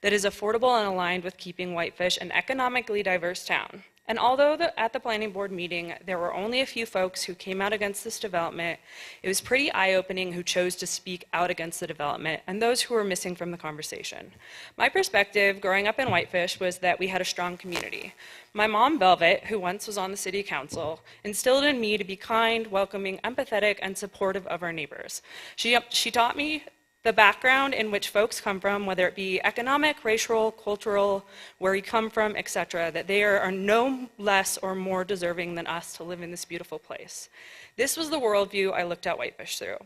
that is affordable and aligned with keeping Whitefish an economically diverse town? And although at the planning board meeting, there were only a few folks who came out against this development, it was pretty eye-opening who chose to speak out against the development and those who were missing from the conversation. My perspective growing up in Whitefish was that we had a strong community. My mom, Velvet, who once was on the city council, instilled in me to be kind, welcoming, empathetic, and supportive of our neighbors. She taught me the background in which folks come from, whether it be economic, racial, cultural, where we come from, etc., that they are no less or more deserving than us to live in this beautiful place. This was the worldview I looked at Whitefish through.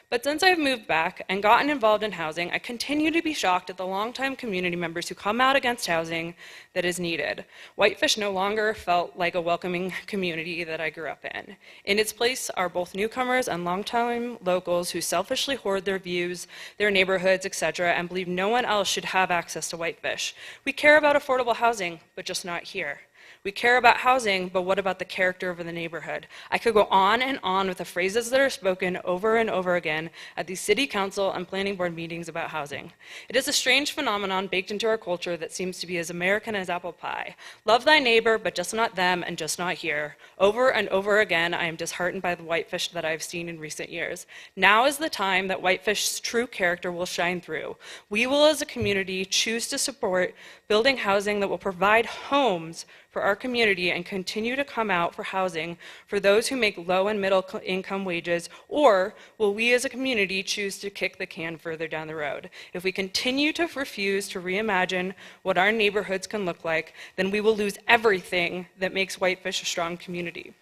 But since I've moved back and gotten involved in housing, I continue to be shocked at the longtime community members who come out against housing that is needed. Whitefish no longer felt like a welcoming community that I grew up in. In its place are both newcomers and longtime locals who selfishly hoard their views, their neighborhoods, etc., and believe no one else should have access to Whitefish. We care about affordable housing, but just not here. We care about housing, but what about the character of the neighborhood? I could go on and on with the phrases that are spoken over and over again at these city council and planning board meetings about housing. It is a strange phenomenon baked into our culture that seems to be as American as apple pie. Love thy neighbor, but just not them and just not here. Over and over again, I am disheartened by the Whitefish that I've seen in recent years. Now is the time that Whitefish's true character will shine through. We will, as a community, choose to support building housing that will provide homes for our community and continue to come out for housing for those who make low and middle income wages, or will we as a community choose to kick the can further down the road? If we continue to refuse to reimagine what our neighborhoods can look like, then we will lose everything that makes Whitefish a strong community.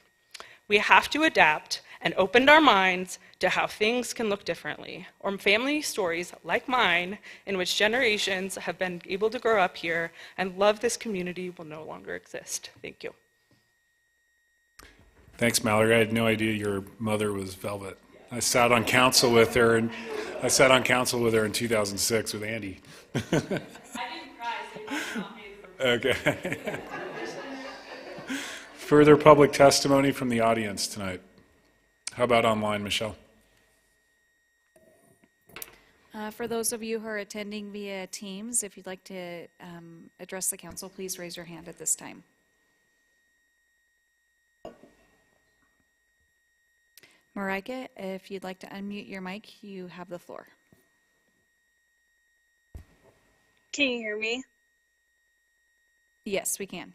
We have to adapt and open our minds to how things can look differently, or family stories like mine, in which generations have been able to grow up here and love this community, will no longer exist. Thank you. Thanks, Mallory. I had no idea your mother was Velvet. I sat on council with her, and I sat on council with her in 2006 with Andy. I didn't cry, so you must not be the first. Okay. Further public testimony from the audience tonight. How about online, Michelle? For those of you who are attending via Teams, if you'd like to address the council, please raise your hand at this time. Marika, if you'd like to unmute your mic, you have the floor. Can you hear me? Yes, we can.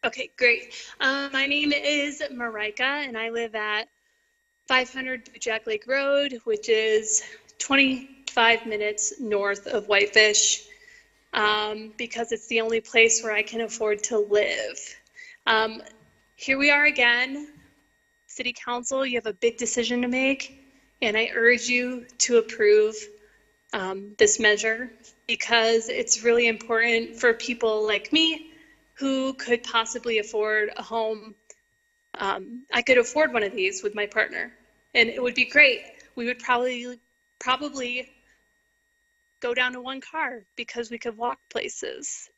Okay, great. My name is Marika, and I live at 500 Jack Lake Road, which is 25 minutes north of Whitefish, because it's the only place where I can afford to live. Here we are again. City Council, you have a big decision to make, and I urge you to approve this measure because it's really important for people like me who could possibly afford a home. I could afford one of these with my partner, and it would be great. We would probably go down to one car because we could walk places.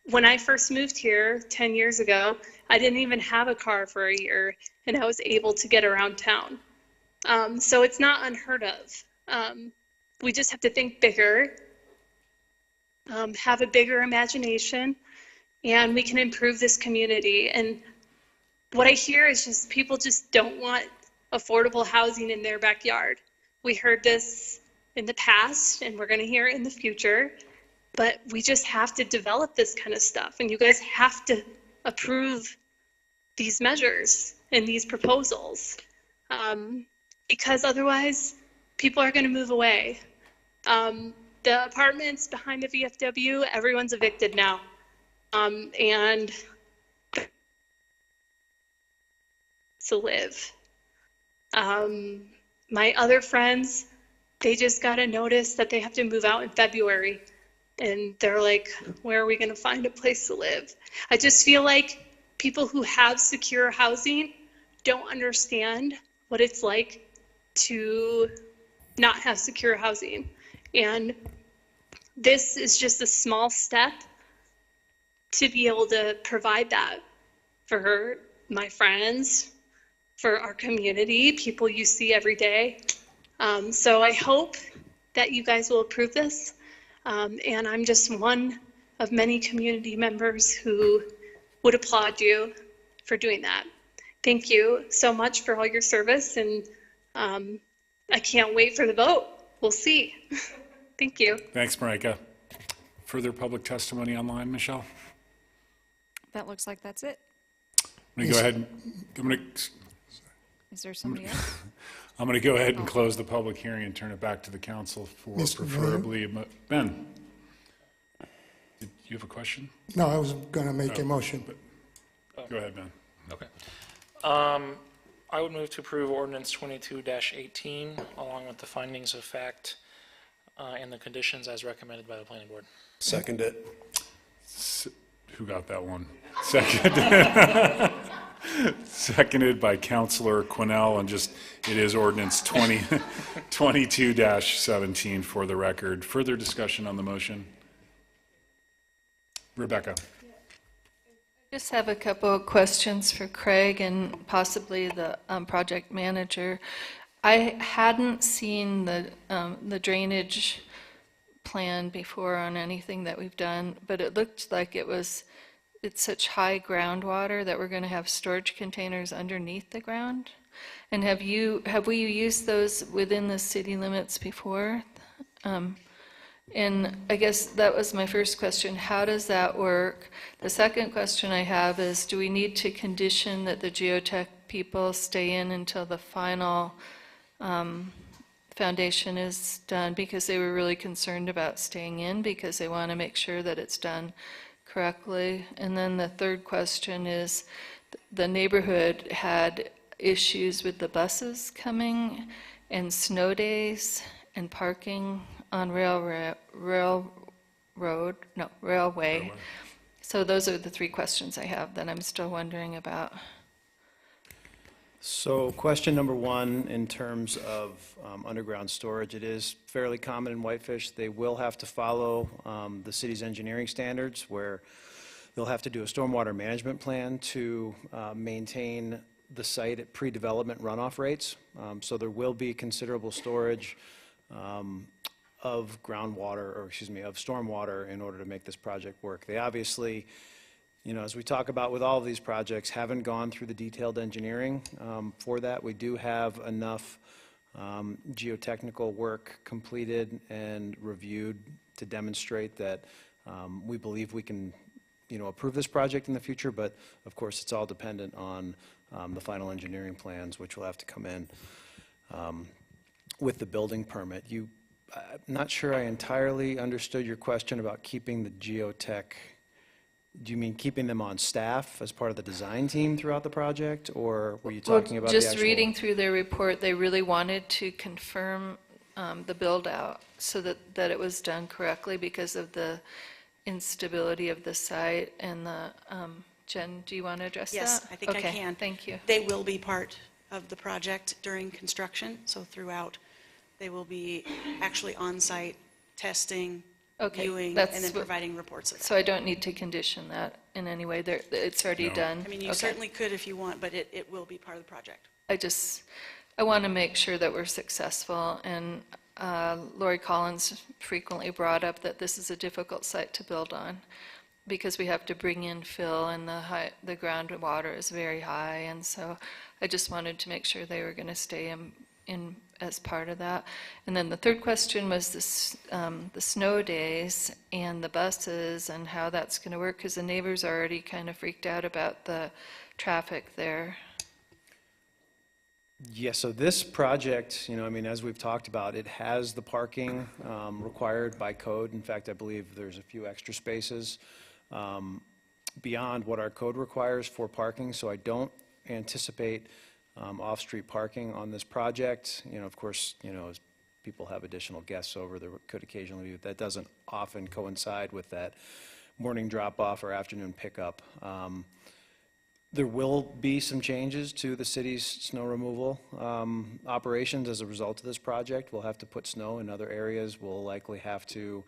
When I first moved here 10 years ago, I didn't even have a car for a year, and I was able to get around town. So it's not unheard of. We just have to think bigger, have a bigger imagination, and we can improve this community. And what I hear is just people just don't want affordable housing in their backyard. We heard this in the past, and we're going to hear it in the future. But we just have to develop this kind of stuff, and you guys have to approve these measures and these proposals, because otherwise people are going to move away. The apartments behind the VFW, everyone's evicted now, and to live. My other friends, they just got a notice that they have to move out in February. And they're like, where are we going to find a place to live? I just feel like people who have secure housing don't understand what it's like to not have secure housing. And this is just a small step to be able to provide that for my friends, for our community, people you see every day. So I hope that you guys will approve this. And I'm just one of many community members who would applaud you for doing that. Thank you so much for all your service, and I can't wait for the vote. We'll see. Thank you. Thanks, Marika. Further public testimony online, Michelle? That looks like that's it. I'm going to go ahead and, Is there somebody else? I'm going to go ahead and close the public hearing and turn it back to the council for preferably, Ben, did you have a question? No, I was going to make a motion. Go ahead, Ben. Okay. I would move to approve ordinance 22-18 along with the findings of fact and the conditions as recommended by the planning board. Second it. Who got that one? Second. Seconded by Councilor Quinnell, and just, it is ordinance 22-17 for the record. Further discussion on the motion? Rebecca. I just have a couple of questions for Craig and possibly the project manager. I hadn't seen the drainage plan before on anything that we've done, but it looked like it's such high groundwater that we're going to have storage containers underneath the ground. And have we used those within the city limits before? And I guess that was my first question. How does that work? The second question I have is, do we need to condition that the geotech people stay in until the final foundation is done, because they were really concerned about staying in because they want to make sure that it's done correctly? And then the third question is, the neighborhood had issues with the buses coming and snow days and parking on railway. So those are the three questions I have that I'm still wondering about. So question number one, in terms of underground storage, it is fairly common in Whitefish. They will have to follow the city's engineering standards, where they'll have to do a stormwater management plan to maintain the site at pre-development runoff rates. So there will be considerable storage of groundwater, or excuse me, of stormwater in order to make this project work. They obviously, you know, as we talk about with all of these projects, haven't gone through the detailed engineering for that. We do have enough geotechnical work completed and reviewed to demonstrate that we believe we can, you know, approve this project in the future, but of course it's all dependent on the final engineering plans, which will have to come in with the building permit. I'm not sure I entirely understood your question about keeping the geotech. Do you mean keeping them on staff as part of the design team throughout the project, or were you talking about the just actual? reading through their report, they really wanted to confirm the build-out so that it was done correctly because of the instability of the site and the, Jen, do you want to address that? Yes, I think I Okay, can. thank you. They will be part of the project during construction, so throughout, they will be actually on-site testing, Okay, viewing, that's and then what- providing reports of that. So I don't need to condition that in any way, it's already No. done? I mean, you Okay. certainly could if you want, but it will be part of the project. I want to make sure that we're successful, and Lori Collins frequently brought up that this is a difficult site to build on, because we have to bring in fill, and the groundwater is very high, and so I just wanted to make sure they were going to stay in as part of that. And then the third question was the snow days and the buses and how that's going to work, because the neighbors are already kind of freaked out about the traffic there. Yeah, so this project, I mean, as we've talked about, it has the parking required by code. In fact, I believe there's a few extra spaces beyond what our code requires for parking, so I don't anticipate off-street parking on this project. Of course, as people have additional guests over, there could occasionally be, that doesn't often coincide with that morning drop-off or afternoon pickup. There will be some changes to the city's snow removal operations as a result of this project. We'll have to put snow in other areas. We'll likely have to,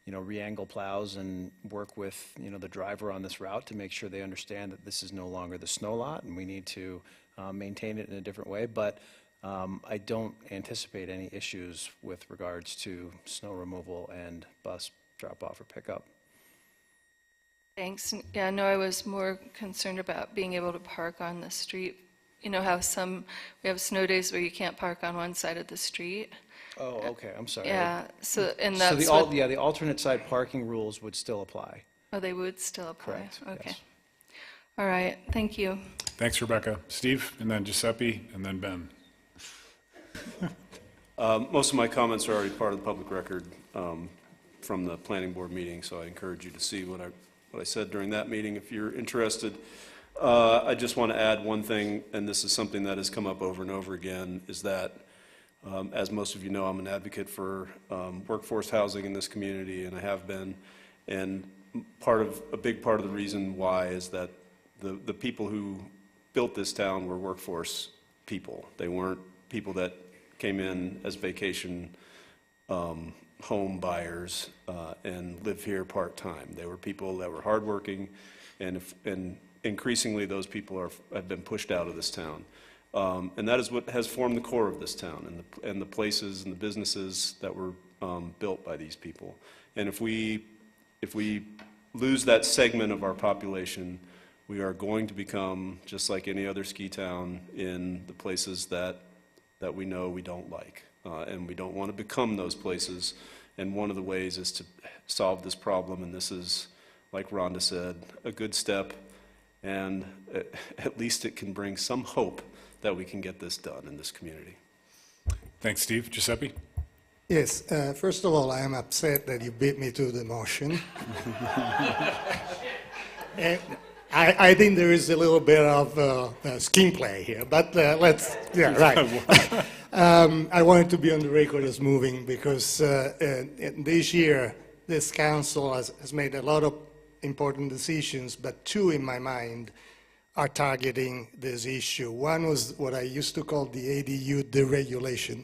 re-angle plows and work with, the driver on this route to make sure they understand that this is no longer the snow lot and we need to maintain it in a different way. But I don't anticipate any issues with regards to snow removal and bus drop-off or pickup. Thanks. Yeah, no, I was more concerned about being able to park on the street. You know how we have snow days where you can't park on one side of the street? Oh, okay, I'm sorry. Yeah, and So that's what... the alternate side parking rules would still apply. Oh, they would still apply? Correct, Okay. yes. All right, thank you. Thanks, Rebecca. Steve, and then Giuseppe, and then Ben. Most of my comments are already part of the public record from the planning board meeting, so I encourage you to see what I said during that meeting if you're interested. I just want to add one thing, and this is something that has come up over and over again, is that, as most of you know, I'm an advocate for workforce housing in this community, and I have been. And a big part of the reason why is that the people who built this town were workforce people. They weren't people that came in as vacation home buyers and live here part-time. They were people that were hardworking, and increasingly those people have been pushed out of this town. And that is what has formed the core of this town, and the places and the businesses that were built by these people. And if we lose that segment of our population, we are going to become just like any other ski town in the places that we know we don't like. And we don't want to become those places. And one of the ways is to solve this problem, and this is, like Rhonda said, a good step, and at least it can bring some hope that we can get this done in this community. Thanks, Steve. Giuseppe? Yes, first of all, I am upset that you beat me to the motion. And I think there is a little bit of scheme play here, but right. I wanted to be on the record as moving because this year, this council has made a lot of important decisions, but two in my mind are targeting this issue. One was what I used to call the ADU deregulation.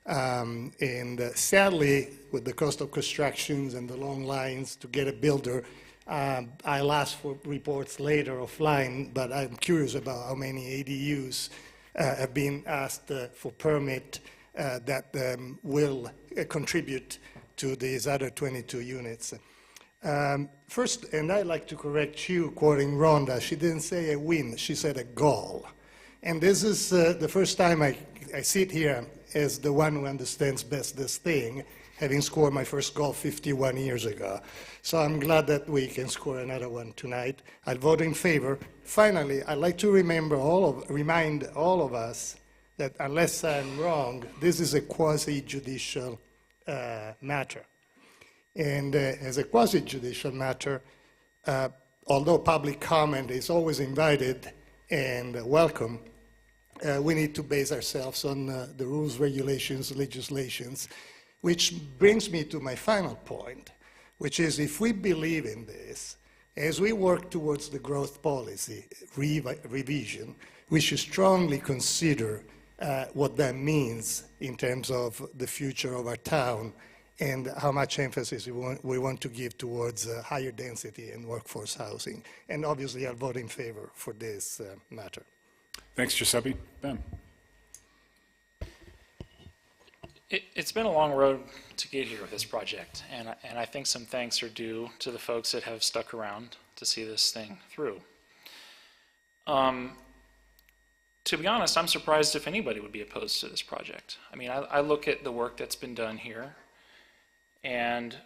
And sadly, with the cost of constructions and the long lines to get a builder, I'll ask for reports later offline, but I'm curious about how many ADUs have been asked for permit that will contribute to these other 22 units. First, and I'd like to correct you, quoting Rhonda, she didn't say a win, she said a goal. And this is the first time I sit here as the one who understands best this thing, having scored my first goal 51 years ago. So I'm glad that we can score another one tonight. I'll vote in favor. Finally, I'd like to remind all of us that unless I'm wrong, this is a quasi-judicial matter. And as a quasi-judicial matter, although public comment is always invited and welcome, we need to base ourselves on the rules, regulations, legislations, which brings me to my final point, which is if we believe in this, as we work towards the growth policy revision, we should strongly consider what that means in terms of the future of our town and how much emphasis we want to give towards higher density and workforce housing. And obviously, I'll vote in favor for this matter. Thanks, Giuseppe. Ben? It's been a long road to get here with this project, and I think some thanks are due to the folks that have stuck around to see this thing through. To be honest, I'm surprised if anybody would be opposed to this project. I mean, I look at the work that's been done here, and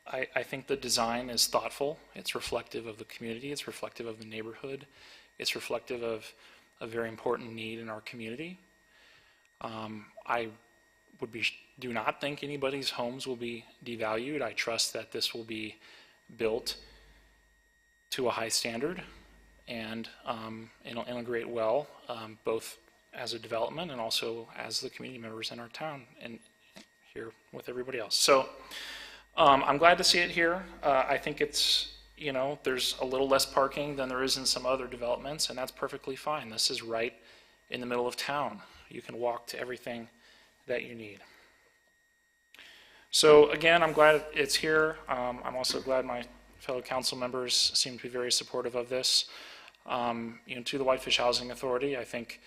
I think the design is thoughtful. It's reflective of the community. It's reflective of the neighborhood. It's reflective of a very important need in our community. I do not think anybody's homes will be devalued. I trust that this will be built to a high standard and integrate well, both as a development and also as the community members in our town and here with everybody else. So I'm glad to see it here. I think it's, there's a little less parking than there is in some other developments, and that's perfectly fine. This is right in the middle of town. You can walk to everything that you need. So again, I'm glad it's here. I'm also glad my fellow council members seem to be very supportive of this. To the Whitefish Housing Authority, I think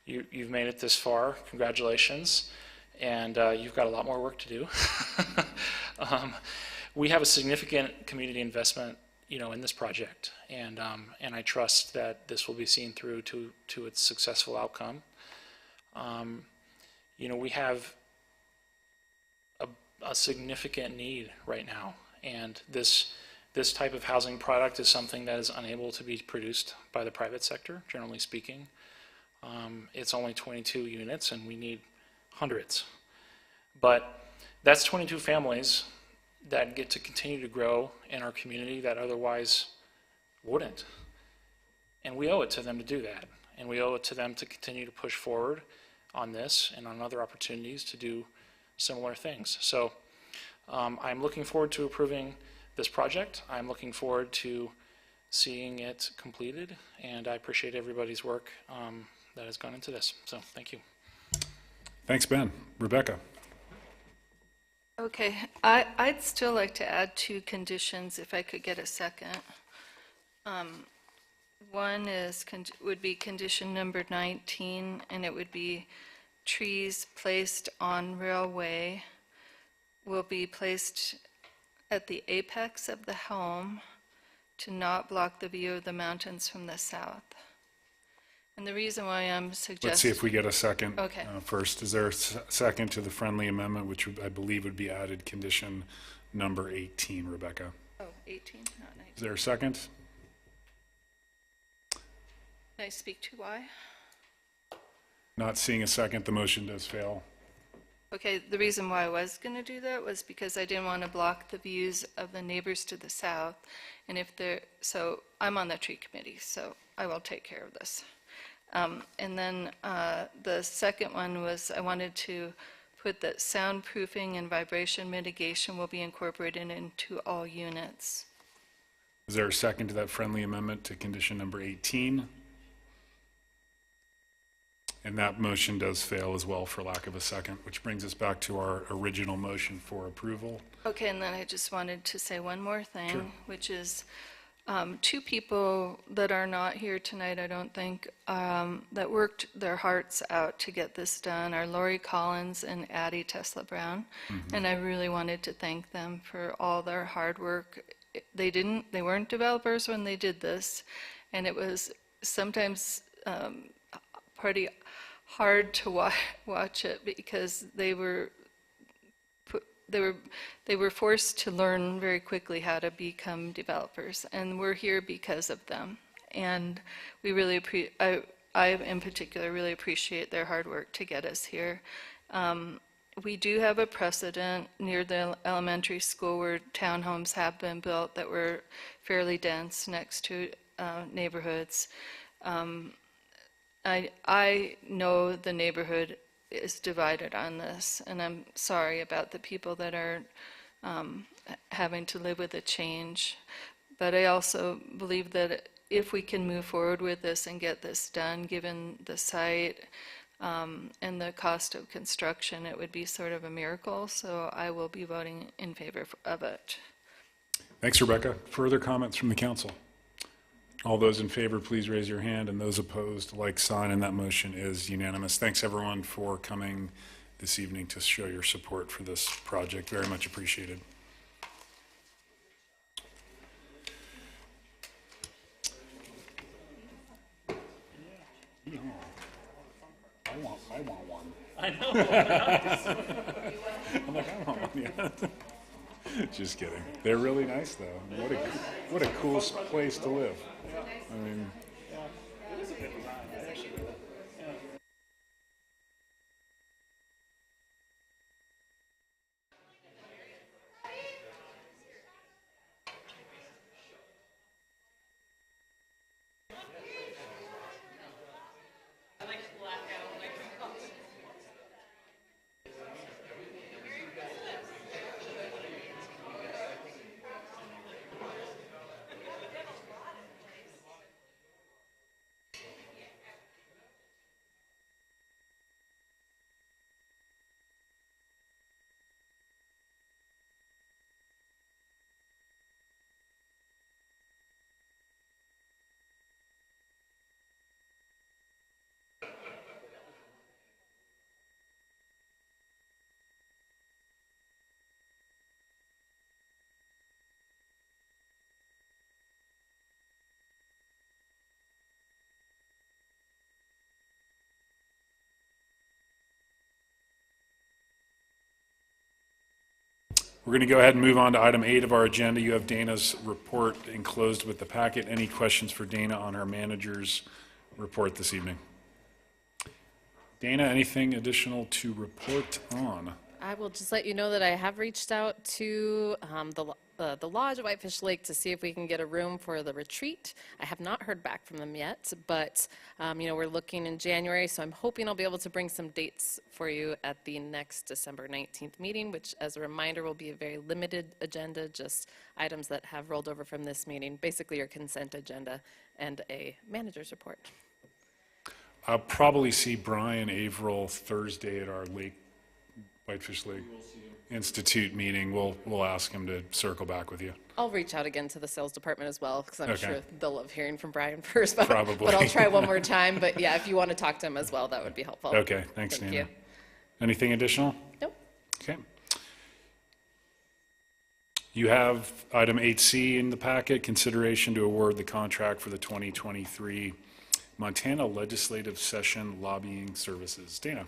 you've made it this far. Congratulations. And you've got a lot more work to do. We have a significant community investment, in this project, and I trust that this will be seen through to its successful outcome. We have a significant need right now, and this type of housing product is something that is unable to be produced by the private sector, generally speaking. It's only 22 units, and we need hundreds. But that's 22 families that get to continue to grow in our community that otherwise wouldn't. And we owe it to them to do that. And we owe it to them to continue to push forward on this and on other opportunities to do similar things. So I'm looking forward to approving this project. I'm looking forward to seeing it completed, and I appreciate everybody's work that has gone into this. So thank you. Thanks, Ben. Rebecca? Okay, I'd still like to add 2 conditions if I could get a second. One would be condition number 19, and it would be trees placed on railway will be placed at the apex of the home to not block the view of the mountains from the south. And the reason why I'm suggesting... Let's see if we get a second Okay. First. Is there a second to the friendly amendment, which I believe would be added condition number 18, Rebecca? Oh, 18, not 19. Is there a second? Can I speak to why? Not seeing a second, the motion does fail. Okay, the reason why I was going to do that was because I didn't want to block the views of the neighbors to the south. And so I'm on the tree committee, so I will take care of this. And then the second one was I wanted to put that soundproofing and vibration mitigation will be incorporated into all units. Is there a second to that friendly amendment to condition number 18? And that motion does fail as well for lack of a second, which brings us back to our original motion for approval. Okay, and then I just wanted to say one more thing, Sure. which is 2 people that are not here tonight, I don't think, that worked their hearts out to get this done are Lori Collins and Addie Tesla Brown. And I really wanted to thank them for all their hard work. They weren't developers when they did this, and it was sometimes pretty hard to watch it because they were forced to learn very quickly how to become developers, and we're here because of them. And we really I in particular really appreciate their hard work to get us here. We do have a precedent near the elementary school where townhomes have been built that were fairly dense next to neighborhoods. I know the neighborhood is divided on this, and I'm sorry about the people that are having to live with a change. But I also believe that if we can move forward with this and get this done, given the site and the cost of construction, it would be sort of a miracle. So I will be voting in favor of it. Thanks, Rebecca. Further comments from the council? All those in favor, please raise your hand, and those opposed, like sign, and that motion is unanimous. Thanks, everyone, for coming this evening to show your support for this project. Very much appreciated. I want one. I know. I'm like, I want one, yeah. Just kidding. They're really nice, though. What a cool place to live. I mean, we're going to go ahead and move on to item 8 of our agenda. You have Dana's report enclosed with the packet. Any questions for Dana on her manager's report this evening? Dana, anything additional to report on? I will just let you know that I have reached out to the lodge at Whitefish Lake to see if we can get a room for the retreat. I have not heard back from them yet, but we're looking in January, so I'm hoping I'll be able to bring some dates for you at the next December 19th meeting, which, as a reminder, will be a very limited agenda, just items that have rolled over from this meeting, basically your consent agenda and a manager's report. I'll probably see Brian Averill Thursday at our Whitefish Lake Institute meeting. We'll ask him to circle back with you. I'll reach out again to the sales department as well, because I'm Okay. sure they'll love hearing from Brian first. But, Probably. But I'll try one more time. But yeah, if you want to talk to him as well, that would be helpful. Okay, thanks, Thank Dana. you. Anything additional? Nope. Okay. You have item 8C in the packet, consideration to award the contract for the 2023 Montana Legislative Session Lobbying Services. Dana.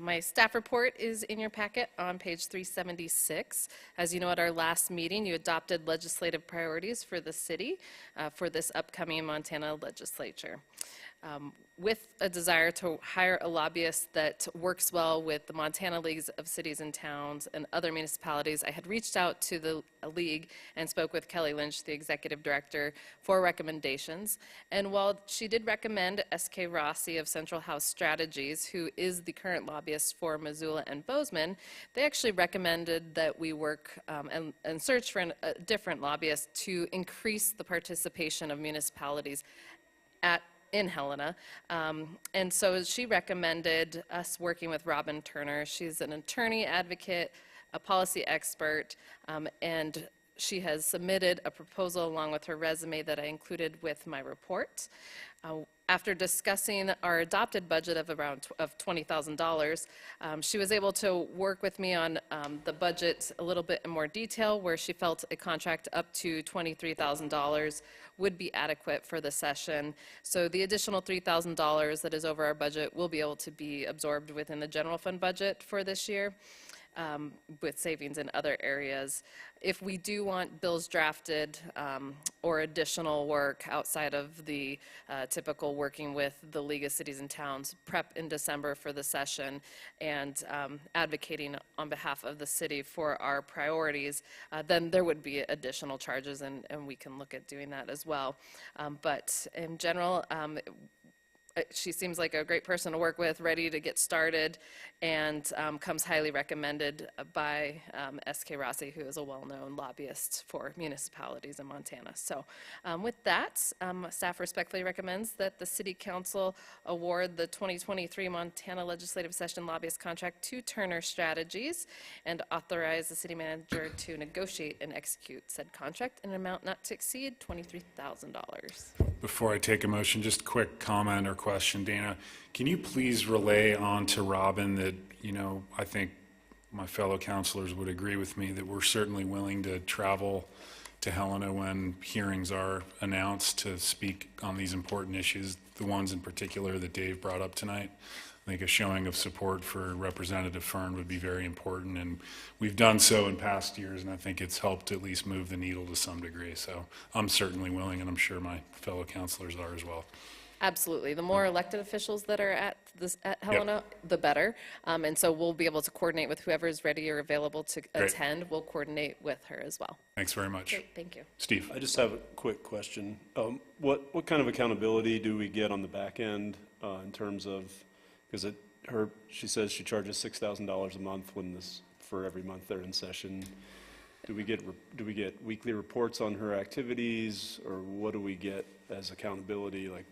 My staff report is in your packet on page 376. As you know, at our last meeting, you adopted legislative priorities for the city for this upcoming Montana legislature. With a desire to hire a lobbyist that works well with the Montana Leagues of Cities and Towns and other municipalities, I had reached out to the league and spoke with Kelly Lynch, the executive director, for recommendations. And while she did recommend S.K. Rossi of Central House Strategies, who is the current lobbyist for Missoula and Bozeman, they actually recommended that we work and search for a different lobbyist to increase the participation of municipalities in Helena. And so she recommended us working with Robin Turner. She's an attorney, advocate, a policy expert, and she has submitted a proposal along with her resume that I included with my report. After discussing our adopted budget of around $20,000, she was able to work with me on the budget a little bit in more detail, where she felt a contract up to $23,000 would be adequate for the session. So the additional $3,000 that is over our budget will be able to be absorbed within the general fund budget for this year, with savings in other areas. If we do want bills drafted or additional work outside of the typical working with the League of Cities and Towns, prep in December for the session, and advocating on behalf of the city for our priorities, then there would be additional charges, and we can look at doing that as well. But in general, she seems like a great person to work with, ready to get started, and comes highly recommended by S.K. Rossi, who is a well-known lobbyist for municipalities in Montana. So with that, staff respectfully recommends that the City Council award the 2023 Montana Legislative Session Lobbyist Contract to Turner Strategies and authorize the city manager to negotiate and execute said contract in an amount not to exceed $23,000. Before I take a motion, just a quick comment or question, Dana. Can you please relay on to Robin that, I think my fellow councilors would agree with me that we're certainly willing to travel to Helena when hearings are announced to speak on these important issues, the ones in particular that Dave brought up tonight. I think a showing of support for Representative Fern would be very important, and we've done so in past years, and I think it's helped at least move the needle to some degree. So I'm certainly willing, and I'm sure my fellow councilors are as well. Absolutely. The more elected officials that are at Helena, the better. And so we'll be able to coordinate with whoever is ready or available to attend. We'll coordinate with her as well. Thanks very much. Great, thank you. Steve. I just have a quick question. What kind of accountability do we get on the back end in terms of, because she says she charges $6,000 a month for every month they're in session. Do we get weekly reports on her activities, or what do we get as accountability? Like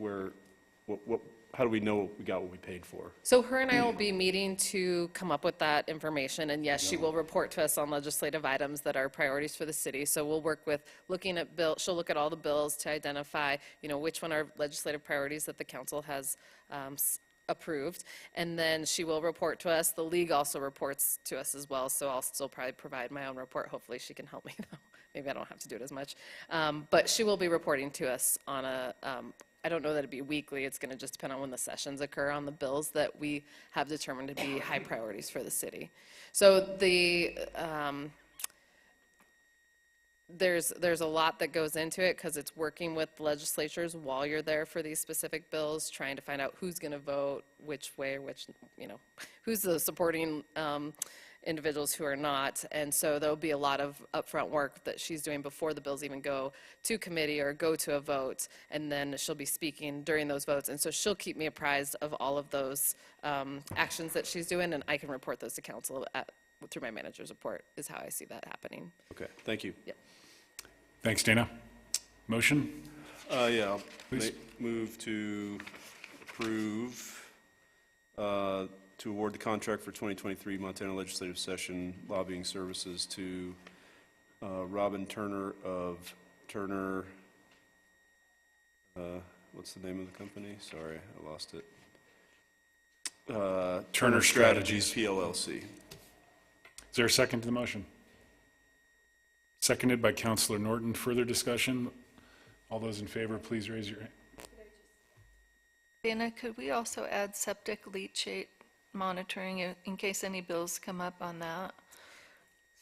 how do we know we got what we paid for? So her and I will be meeting to come up with that information, and yes, she will report to us on legislative items that are priorities for the city. So we'll work with looking at bills. She'll look at all the bills to identify, which one are legislative priorities that the council has approved, and then she will report to us. The league also reports to us as well, so I'll still probably provide my own report. Hopefully she can help me, though. Maybe I don't have to do it as much. But she will be reporting to us on I don't know that it'd be weekly. It's going to just depend on when the sessions occur on the bills that we have determined to be high priorities for the city. So there's a lot that goes into it because it's working with legislatures while you're there for these specific bills, trying to find out who's going to vote which way, who's the supporting individuals who are not. And so there'll be a lot of upfront work that she's doing before the bills even go to committee or go to a vote, and then she'll be speaking during those votes. And so she'll keep me apprised of all of those actions that she's doing, and I can report those to council through my manager's report is how I see that happening. Okay, thank you. Yep. Thanks, Dana. Motion? Yeah, Please. Move to approve to award the contract for 2023 Montana Legislative Session lobbying services to Robin Turner of Turner, what's the name of the company? Sorry, I lost it. Turner Strategies, PLLC. Is there a second to the motion? Seconded by Councilor Norton. Further discussion? All those in favor, please raise your hand. Dana, could we also add septic leachate monitoring in case any bills come up on that?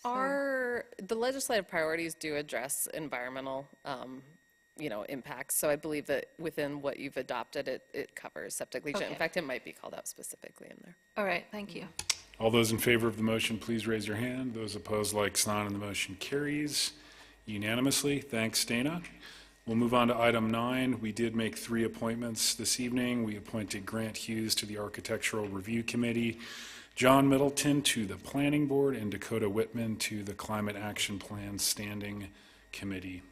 The legislative priorities do address environmental impacts. So I believe that within what you've adopted, it covers septic leachate. Okay. In fact, it might be called out specifically in there. All right, thank you. All those in favor of the motion, please raise your hand. Those opposed, like sign, and the motion carries unanimously. Thanks, Dana. We'll move on to item 9. We did make 3 appointments this evening. We appointed Grant Hughes to the Architectural Review Committee, John Middleton to the Planning Board, and Dakota Whitman to the Climate Action Plan Standing Committee.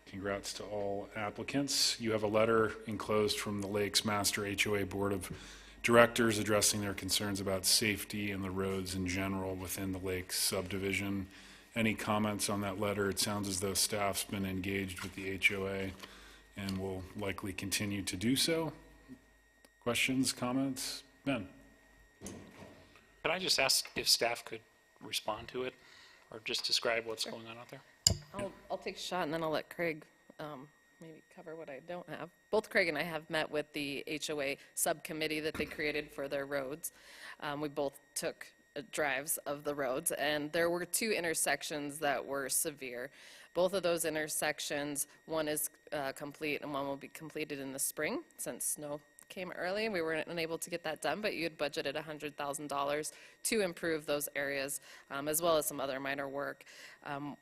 Congrats to all applicants. You have a letter enclosed from the Lakes Master HOA Board of Directors addressing their concerns about safety and the roads in general within the Lakes subdivision. Any comments on that letter? It sounds as though staff's been engaged with the HOA and will likely continue to do so. Questions, comments? Ben? Could I just ask if staff could respond to it or just describe what's going on out there? I'll take a shot, and then i'll let Craig maybe cover what I don't have. Both Craig and I have met with the HOA subcommittee that they created for their roads. We both took drives of the roads, and there were 2 intersections that were severe. Both of those intersections, one is complete and one will be completed in the spring since snow came early, and we weren't unable to get that done, but you had budgeted $100,000 to improve those areas, as well as some other minor work.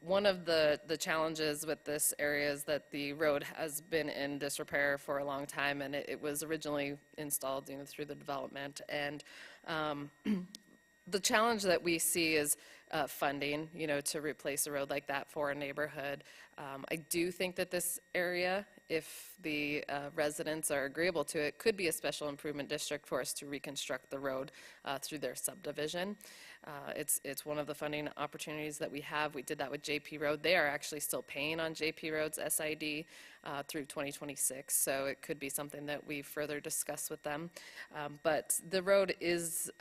One of the challenges with this area is that the road has been in disrepair for a long time, and it was originally installed, through the development. And the challenge that we see is funding, to replace a road like that for a neighborhood. I do think that this area, if the residents are agreeable to it, could be a special improvement district for us to reconstruct the road through their subdivision. It's one of the funding opportunities that we have. We did that with JP Road. They are actually still paying on JP Road's SID through 2026, so it could be something that we further discuss with them. But the road is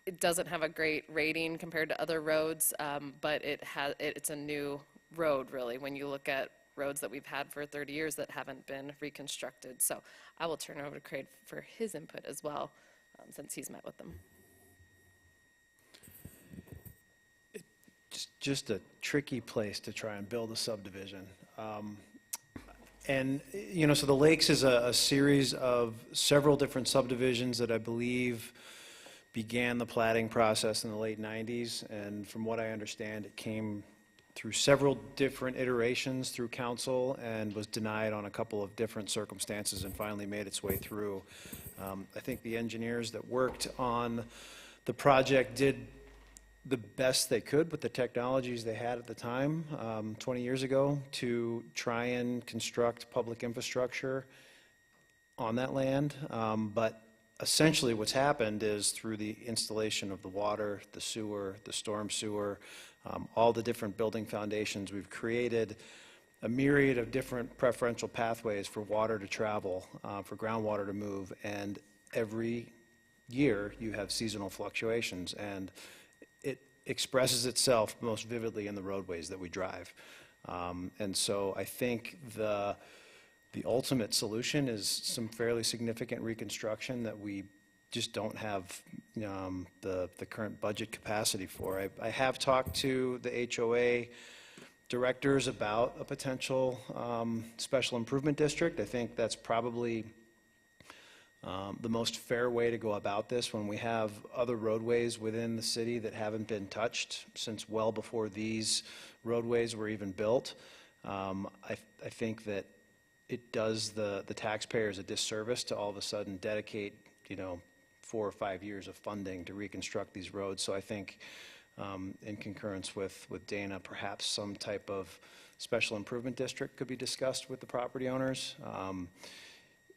it doesn't have a great rating compared to other roads, but it's a new road, really, when you look at roads that we've had for 30 years that haven't been reconstructed. So I will turn it over to Craig for his input as well, since he's met with them. Just a tricky place to try and build a subdivision. And, so the Lakes is a series of several different subdivisions that I believe began the platting process in the late 90s. And from what I understand, it came through several different iterations through council and was denied on a couple of different circumstances and finally made its way through. I think the engineers that worked on the project did the best they could with the technologies they had at the time, 20 years ago, to try and construct public infrastructure on that land. But essentially what's happened is through the installation of the water, the sewer, the storm sewer, all the different building foundations, we've created a myriad of different preferential pathways for water to travel, for groundwater to move, and every year you have seasonal fluctuations, and it expresses itself most vividly in the roadways that we drive. And so I think the ultimate solution is some fairly significant reconstruction that we just don't have the current budget capacity for. I have talked to the HOA directors about a potential special improvement district. I think that's probably the most fair way to go about this when we have other roadways within the city that haven't been touched since well before these roadways were even built. I think that it does the taxpayers a disservice to all of a sudden dedicate 4 or 5 years of funding to reconstruct these roads. So I think in concurrence with Dana, perhaps some type of special improvement district could be discussed with the property owners.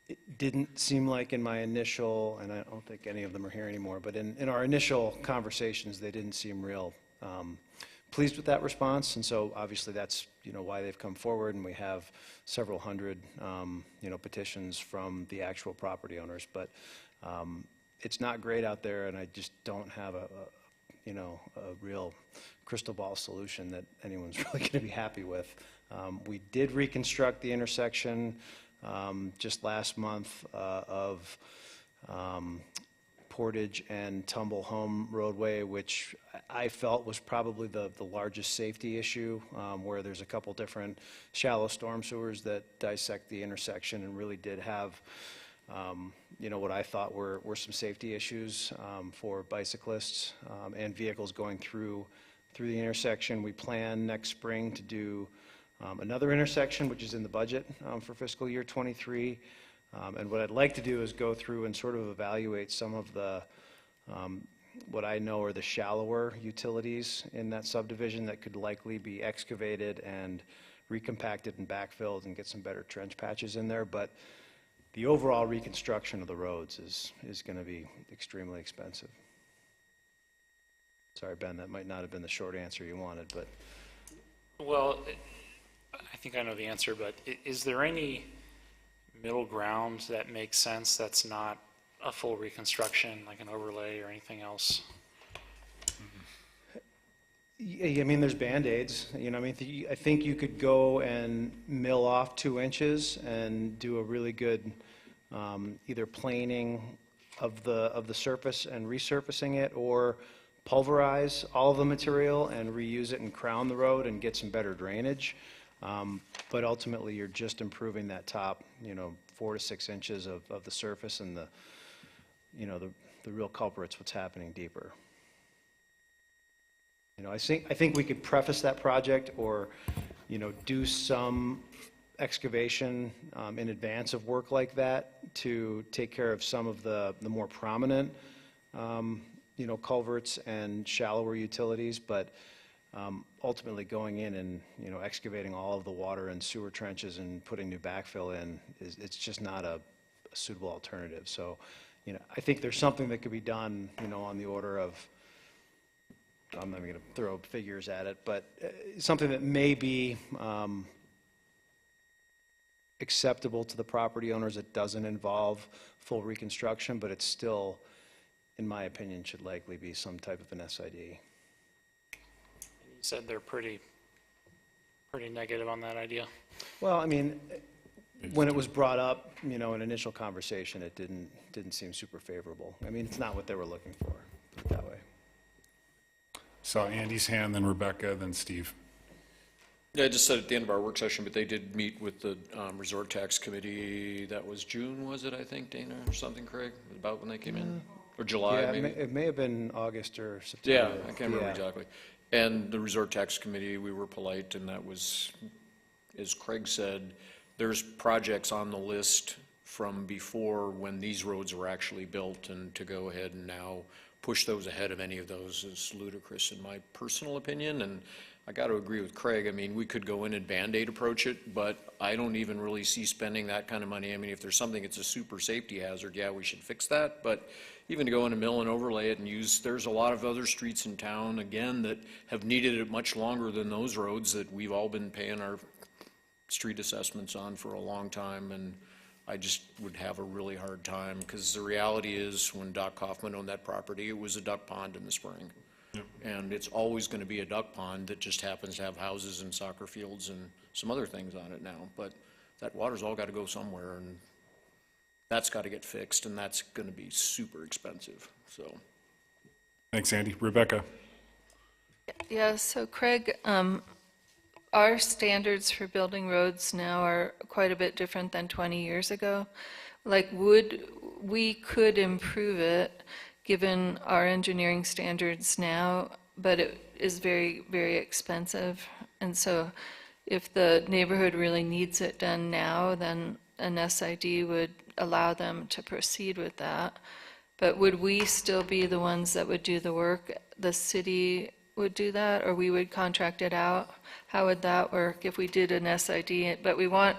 It didn't seem like in my initial, and I don't think any of them are here anymore, but in our initial conversations, they didn't seem real pleased with that response. And so obviously that's why they've come forward, and we have several hundred petitions from the actual property owners. But it's not great out there, and I just don't have a real crystal ball solution that anyone's really going to be happy with. We did reconstruct the intersection just last month of Portage and Tumble Home roadway, which I felt was probably the largest safety issue, where there's a couple different shallow storm sewers that dissect the intersection and really did have what I thought were some safety issues for bicyclists and vehicles going through the intersection. We plan next spring to do another intersection, which is in the budget for fiscal year '23. And what I'd like to do is go through and sort of evaluate some of the what I know are the shallower utilities in that subdivision that could likely be excavated and recompacted and backfilled and get some better trench patches in there. But the overall reconstruction of the roads is going to be extremely expensive. Sorry, Ben, that might not have been the short answer you wanted, but. Well, I think I know the answer, but is there any middle ground that makes sense that's not a full reconstruction, like an overlay or anything else? I mean, there's Band-Aids, I think you could go and mill off 2 inches and do a really good either planing of the surface and resurfacing it, or pulverize all of the material and reuse it and crown the road and get some better drainage. But ultimately, you're just improving that top, 4 to 6 inches of the surface, and the real culprit's what's happening deeper. I think we could preface that project or, do some excavation in advance of work like that to take care of some of the more prominent, culverts and shallower utilities, but ultimately going in and, excavating all of the water and sewer trenches and putting new backfill in, it's just not a suitable alternative. So, I think there's something that could be done, on the order of, I'm not going to throw figures at it, but something that may be acceptable to the property owners. It doesn't involve full reconstruction, but it's still, in my opinion, should likely be some type of an SID. You said they're pretty negative on that idea. Well, I mean, when it was brought up, in initial conversation, it didn't seem super favorable. I mean, it's not what they were looking for, put it that way. Saw Andy's hand, then Rebecca, then Steve. Yeah, I just said at the end of our work session, but they did meet with the Resort Tax Committee. That was June, was it, I think, Dana, or something, Craig? About when they came in? Or July, Yeah, maybe? it may have been August or September. Yeah, I can't remember exactly. And the Resort Tax Committee, we were polite, and that was, as Craig said, there's projects on the list from before when these roads were actually built, and to go ahead and now push those ahead of any of those is ludicrous in my personal opinion. And I got to agree with Craig. I mean, we could go in and Band-Aid approach it, but I don't even really see spending that kind of money. I mean, if there's something that's a super safety hazard, yeah, we should fix that. But even to go in and mill and overlay it and use, there's a lot of other streets in town, again, that have needed it much longer than those roads that we've all been paying our street assessments on for a long time. And I just would have a really hard time, because the reality is when Doc Kaufman owned that property, it was a duck pond in the spring. Yep. And it's always going to be a duck pond that just happens to have houses and soccer fields and some other things on it now. But that water's all got to go somewhere, and that's got to get fixed, and that's going to be super expensive, so. Thanks, Andy. Rebecca? Yeah, so Craig, our standards for building roads now are quite a bit different than 20 years ago. Like, we could improve it given our engineering standards now, but it is very, very expensive. And so if the neighborhood really needs it done now, then an SID would allow them to proceed with that. But would we still be the ones that would do the work? The city would do that, or we would contract it out? How would that work if we did an SID? But we want,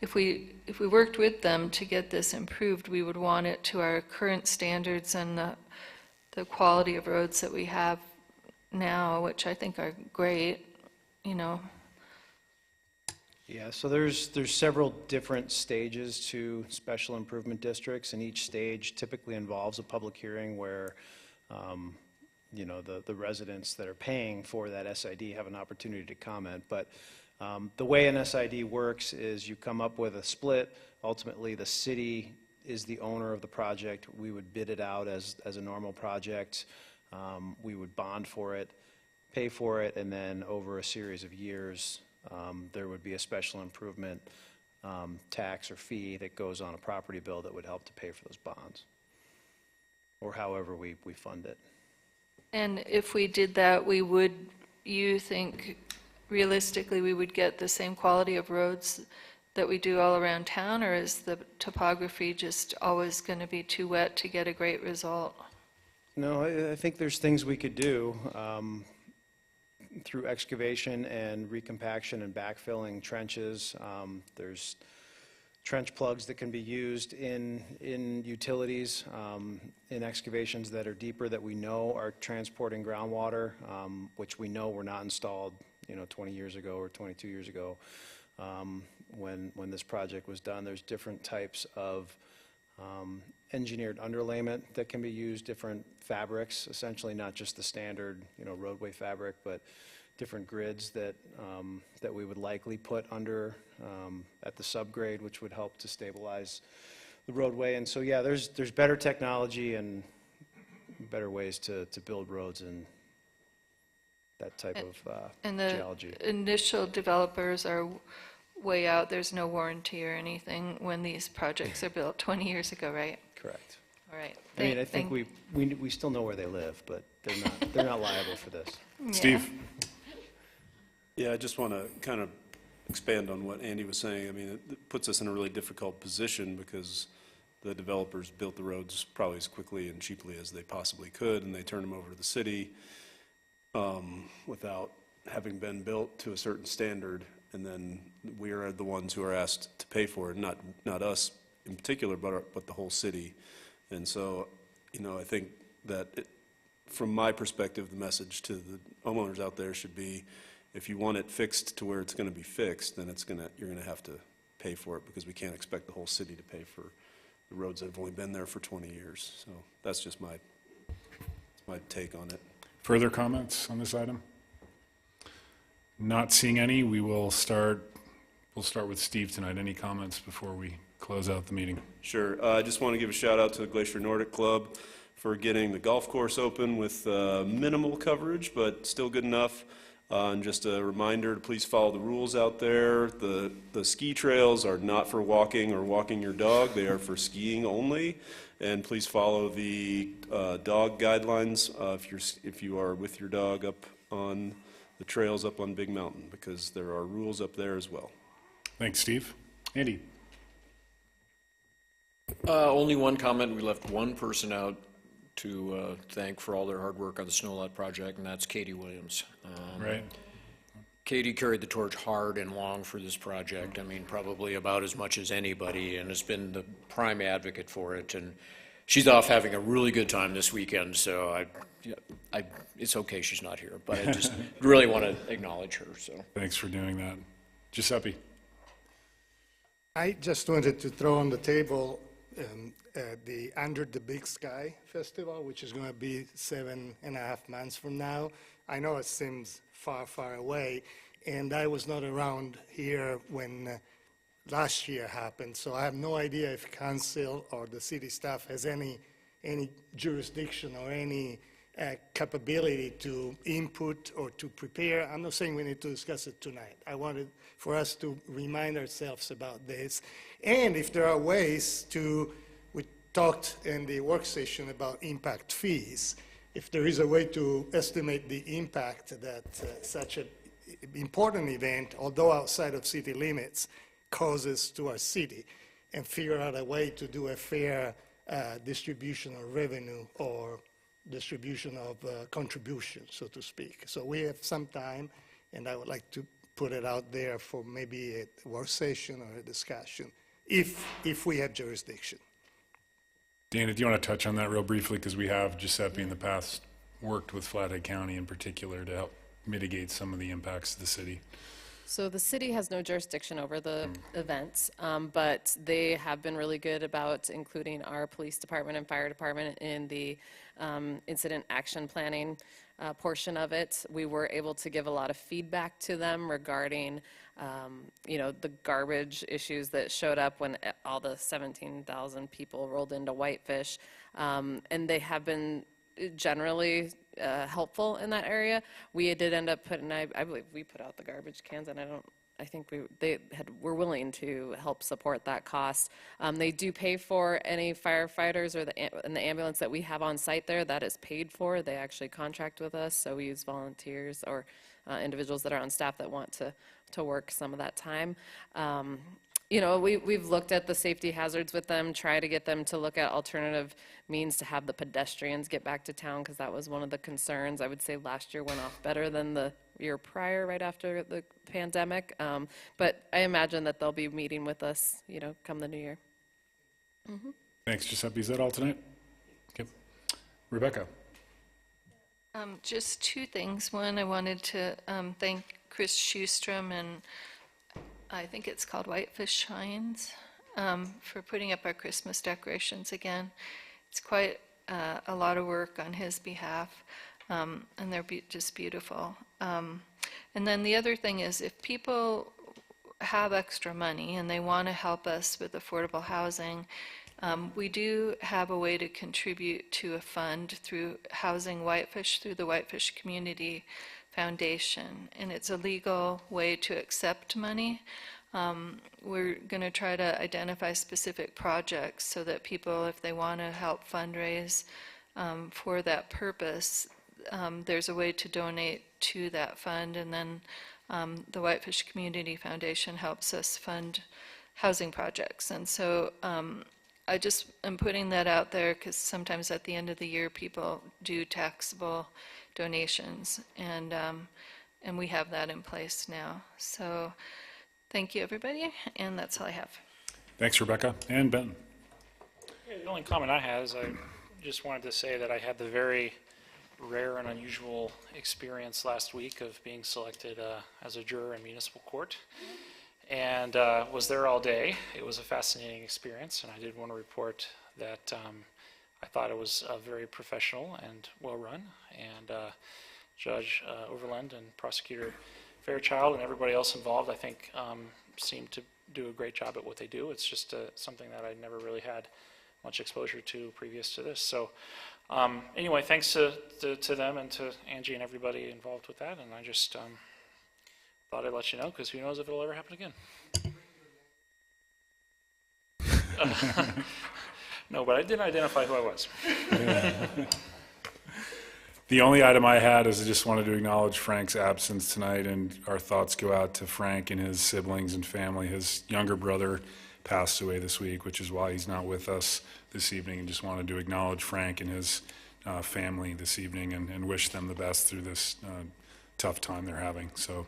if we worked with them to get this improved, we would want it to our current standards and the quality of roads that we have now, which I think are great, Yeah, so there's several different stages to special improvement districts, and each stage typically involves a public hearing where, the residents that are paying for that SID have an opportunity to comment. But the way an SID works is you come up with a split. Ultimately, the city is the owner of the project. We would bid it out as a normal project. We would bond for it, pay for it, and then over a series of years, there would be a special improvement tax or fee that goes on a property bill that would help to pay for those bonds, or however we fund it. And if we did that, you think realistically we would get the same quality of roads that we do all around town, or is the topography just always going to be too wet to get a great result? No, I think there's things we could do through excavation and recompaction and backfilling trenches. There's trench plugs that can be used in utilities, in excavations that are deeper that we know are transporting groundwater, which we know were not installed, 20 years ago or 22 years ago. When this project was done, there's different types of engineered underlayment that can be used, different fabrics, essentially not just the standard, roadway fabric, but different grids that we would likely put under at the subgrade, which would help to stabilize the roadway. And so, yeah, there's better technology and better ways to build roads that type of And the geology. initial developers are way out, there's no warranty or anything when these projects are built 20 years ago, right? Correct. All right. I mean, I think we still know where they live, but they're not liable for this. Steve? Yeah, I just want to kind of expand on what Andy was saying. I mean, it puts us in a really difficult position because the developers built the roads probably as quickly and cheaply as they possibly could, and they turned them over to the city without having been built to a certain standard, and then we are the ones who are asked to pay for it, not us in particular, but the whole city. And so, you know, I think that from my perspective, the message to the homeowners out there should be, if you want it fixed to where it's going to be fixed, then you're going to have to pay for it, because we can't expect the whole city to pay for the roads that have only been there for 20 years. So that's just my take on it. Further comments on this item? Not seeing any, we'll start with Steve tonight. Any comments before we close out the meeting? Sure. I just want to give a shout out to the Glacier Nordic Club for getting the golf course open with minimal coverage, but still good enough. And just a reminder to please follow the rules out there. The ski trails are not for walking or walking your dog. They are for skiing only. And please follow the dog guidelines if you are with your dog up on the trails up on Big Mountain, because there are rules up there as well. Thanks, Steve. Andy? Only one comment. We left one person out to thank for all their hard work on the Snow Lot project, and that's Katie Williams. Right. Katie carried the torch hard and long for this project. I mean, probably about as much as anybody, and has been the prime advocate for it. And she's off having a really good time this weekend, so it's okay she's not here, but I just really want to acknowledge her. So thanks for doing that. Giuseppe? I just wanted to throw on the table the Under the Big Sky Festival, which is going to be 7.5 months from now. I know it seems far, far away, and I was not around here when last year happened, so I have no idea if council or the city staff has any jurisdiction or any capability to input or to prepare. I'm not saying we need to discuss it tonight. I wanted for us to remind ourselves about this. And if there are ways to, we talked in the work session about impact fees, if there is a way to estimate the impact that such an important event, although outside of city limits, causes to our city, and figure out a way to do a fair distribution of revenue or distribution of contribution, so to speak. So we have some time, and I would like to put it out there for maybe a work session or a discussion, if we have jurisdiction. Dana, do you want to touch on that real briefly? Because we have, Giuseppe, in the past, worked with Flathead County in particular to help mitigate some of the impacts to the city. So the city has no jurisdiction over the events, but they have been really good about including our police department and fire department in the incident action planning portion of it. We were able to give a lot of feedback to them regarding, the garbage issues that showed up when all the 17,000 people rolled into Whitefish, and they have been generally helpful in that area. We did end up putting, I believe we put out the garbage cans, and I think they were willing to help support that cost. They do pay for any firefighters or the ambulance that we have on site there. That is paid for. They actually contract with us, so we use volunteers or individuals that are on staff that want to work some of that time. We've looked at the safety hazards with them, try to get them to look at alternative means to have the pedestrians get back to town, because that was one of the concerns. I would say last year went off better than the year prior, right after the pandemic. But I imagine that they'll be meeting with us, come the new year. Mm-hmm. Thanks, Giuseppe. Is that all tonight? Okay. Rebecca? Just two things. One, I wanted to thank Chris Schustrom and I think it's called Whitefish Shines, for putting up our Christmas decorations again. It's quite a lot of work on his behalf, and they're just beautiful. And then the other thing is, if people have extra money and they want to help us with affordable housing, we do have a way to contribute to a fund through Housing Whitefish, through the Whitefish Community Foundation, and it's a legal way to accept money. We're going to try to identify specific projects so that people, if they want to help fundraise for that purpose, there's a way to donate to that fund, and then the Whitefish Community Foundation helps us fund housing projects. And so I just am putting that out there because sometimes at the end of the year people do taxable donations, and we have that in place now. So thank you, everybody, and that's all I have. Thanks, Rebecca. And Ben. Yeah, the only comment I had is I just wanted to say that I had the very rare and unusual experience last week of being selected as a juror in municipal court, and was there all day. It was a fascinating experience, and I did want to report that I thought it was very professional and well run, and Judge Overland and Prosecutor Fairchild and everybody else involved, I think, seemed to do a great job at what they do. It's just something that I never really had much exposure to previous to this. So anyway, thanks to them and to Angie and everybody involved with that, and I just thought I'd let you know, because who knows if it'll ever happen again. No, but I didn't identify who I was. The only item I had is I just wanted to acknowledge Frank's absence tonight, and our thoughts go out to Frank and his siblings and family. His younger brother passed away this week, which is why he's not with us this evening, and just wanted to acknowledge Frank and his family this evening and wish them the best through this tough time they're having. So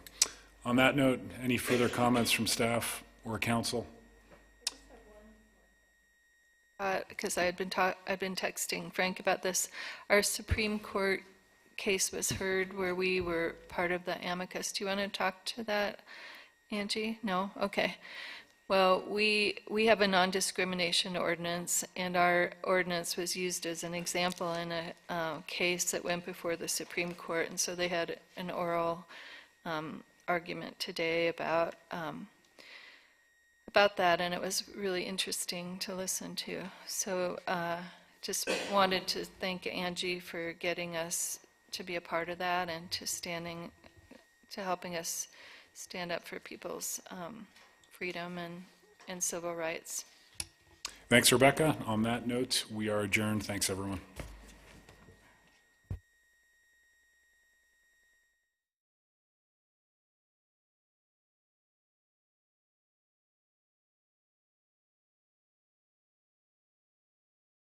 on that note, any further comments from staff or council? Because I've been texting Frank about this. Our Supreme Court case was heard where we were part of the amicus. Do you want to talk to that, Angie? No? Okay. Well, we have a non-discrimination ordinance, and our ordinance was used as an example in a case that went before the Supreme Court, and so they had an oral argument today about that, and it was really interesting to listen to. So just wanted to thank Angie for getting us to be a part of that and to helping us stand up for people's freedom and civil rights. Thanks, Rebecca. On that note, we are adjourned. Thanks, everyone.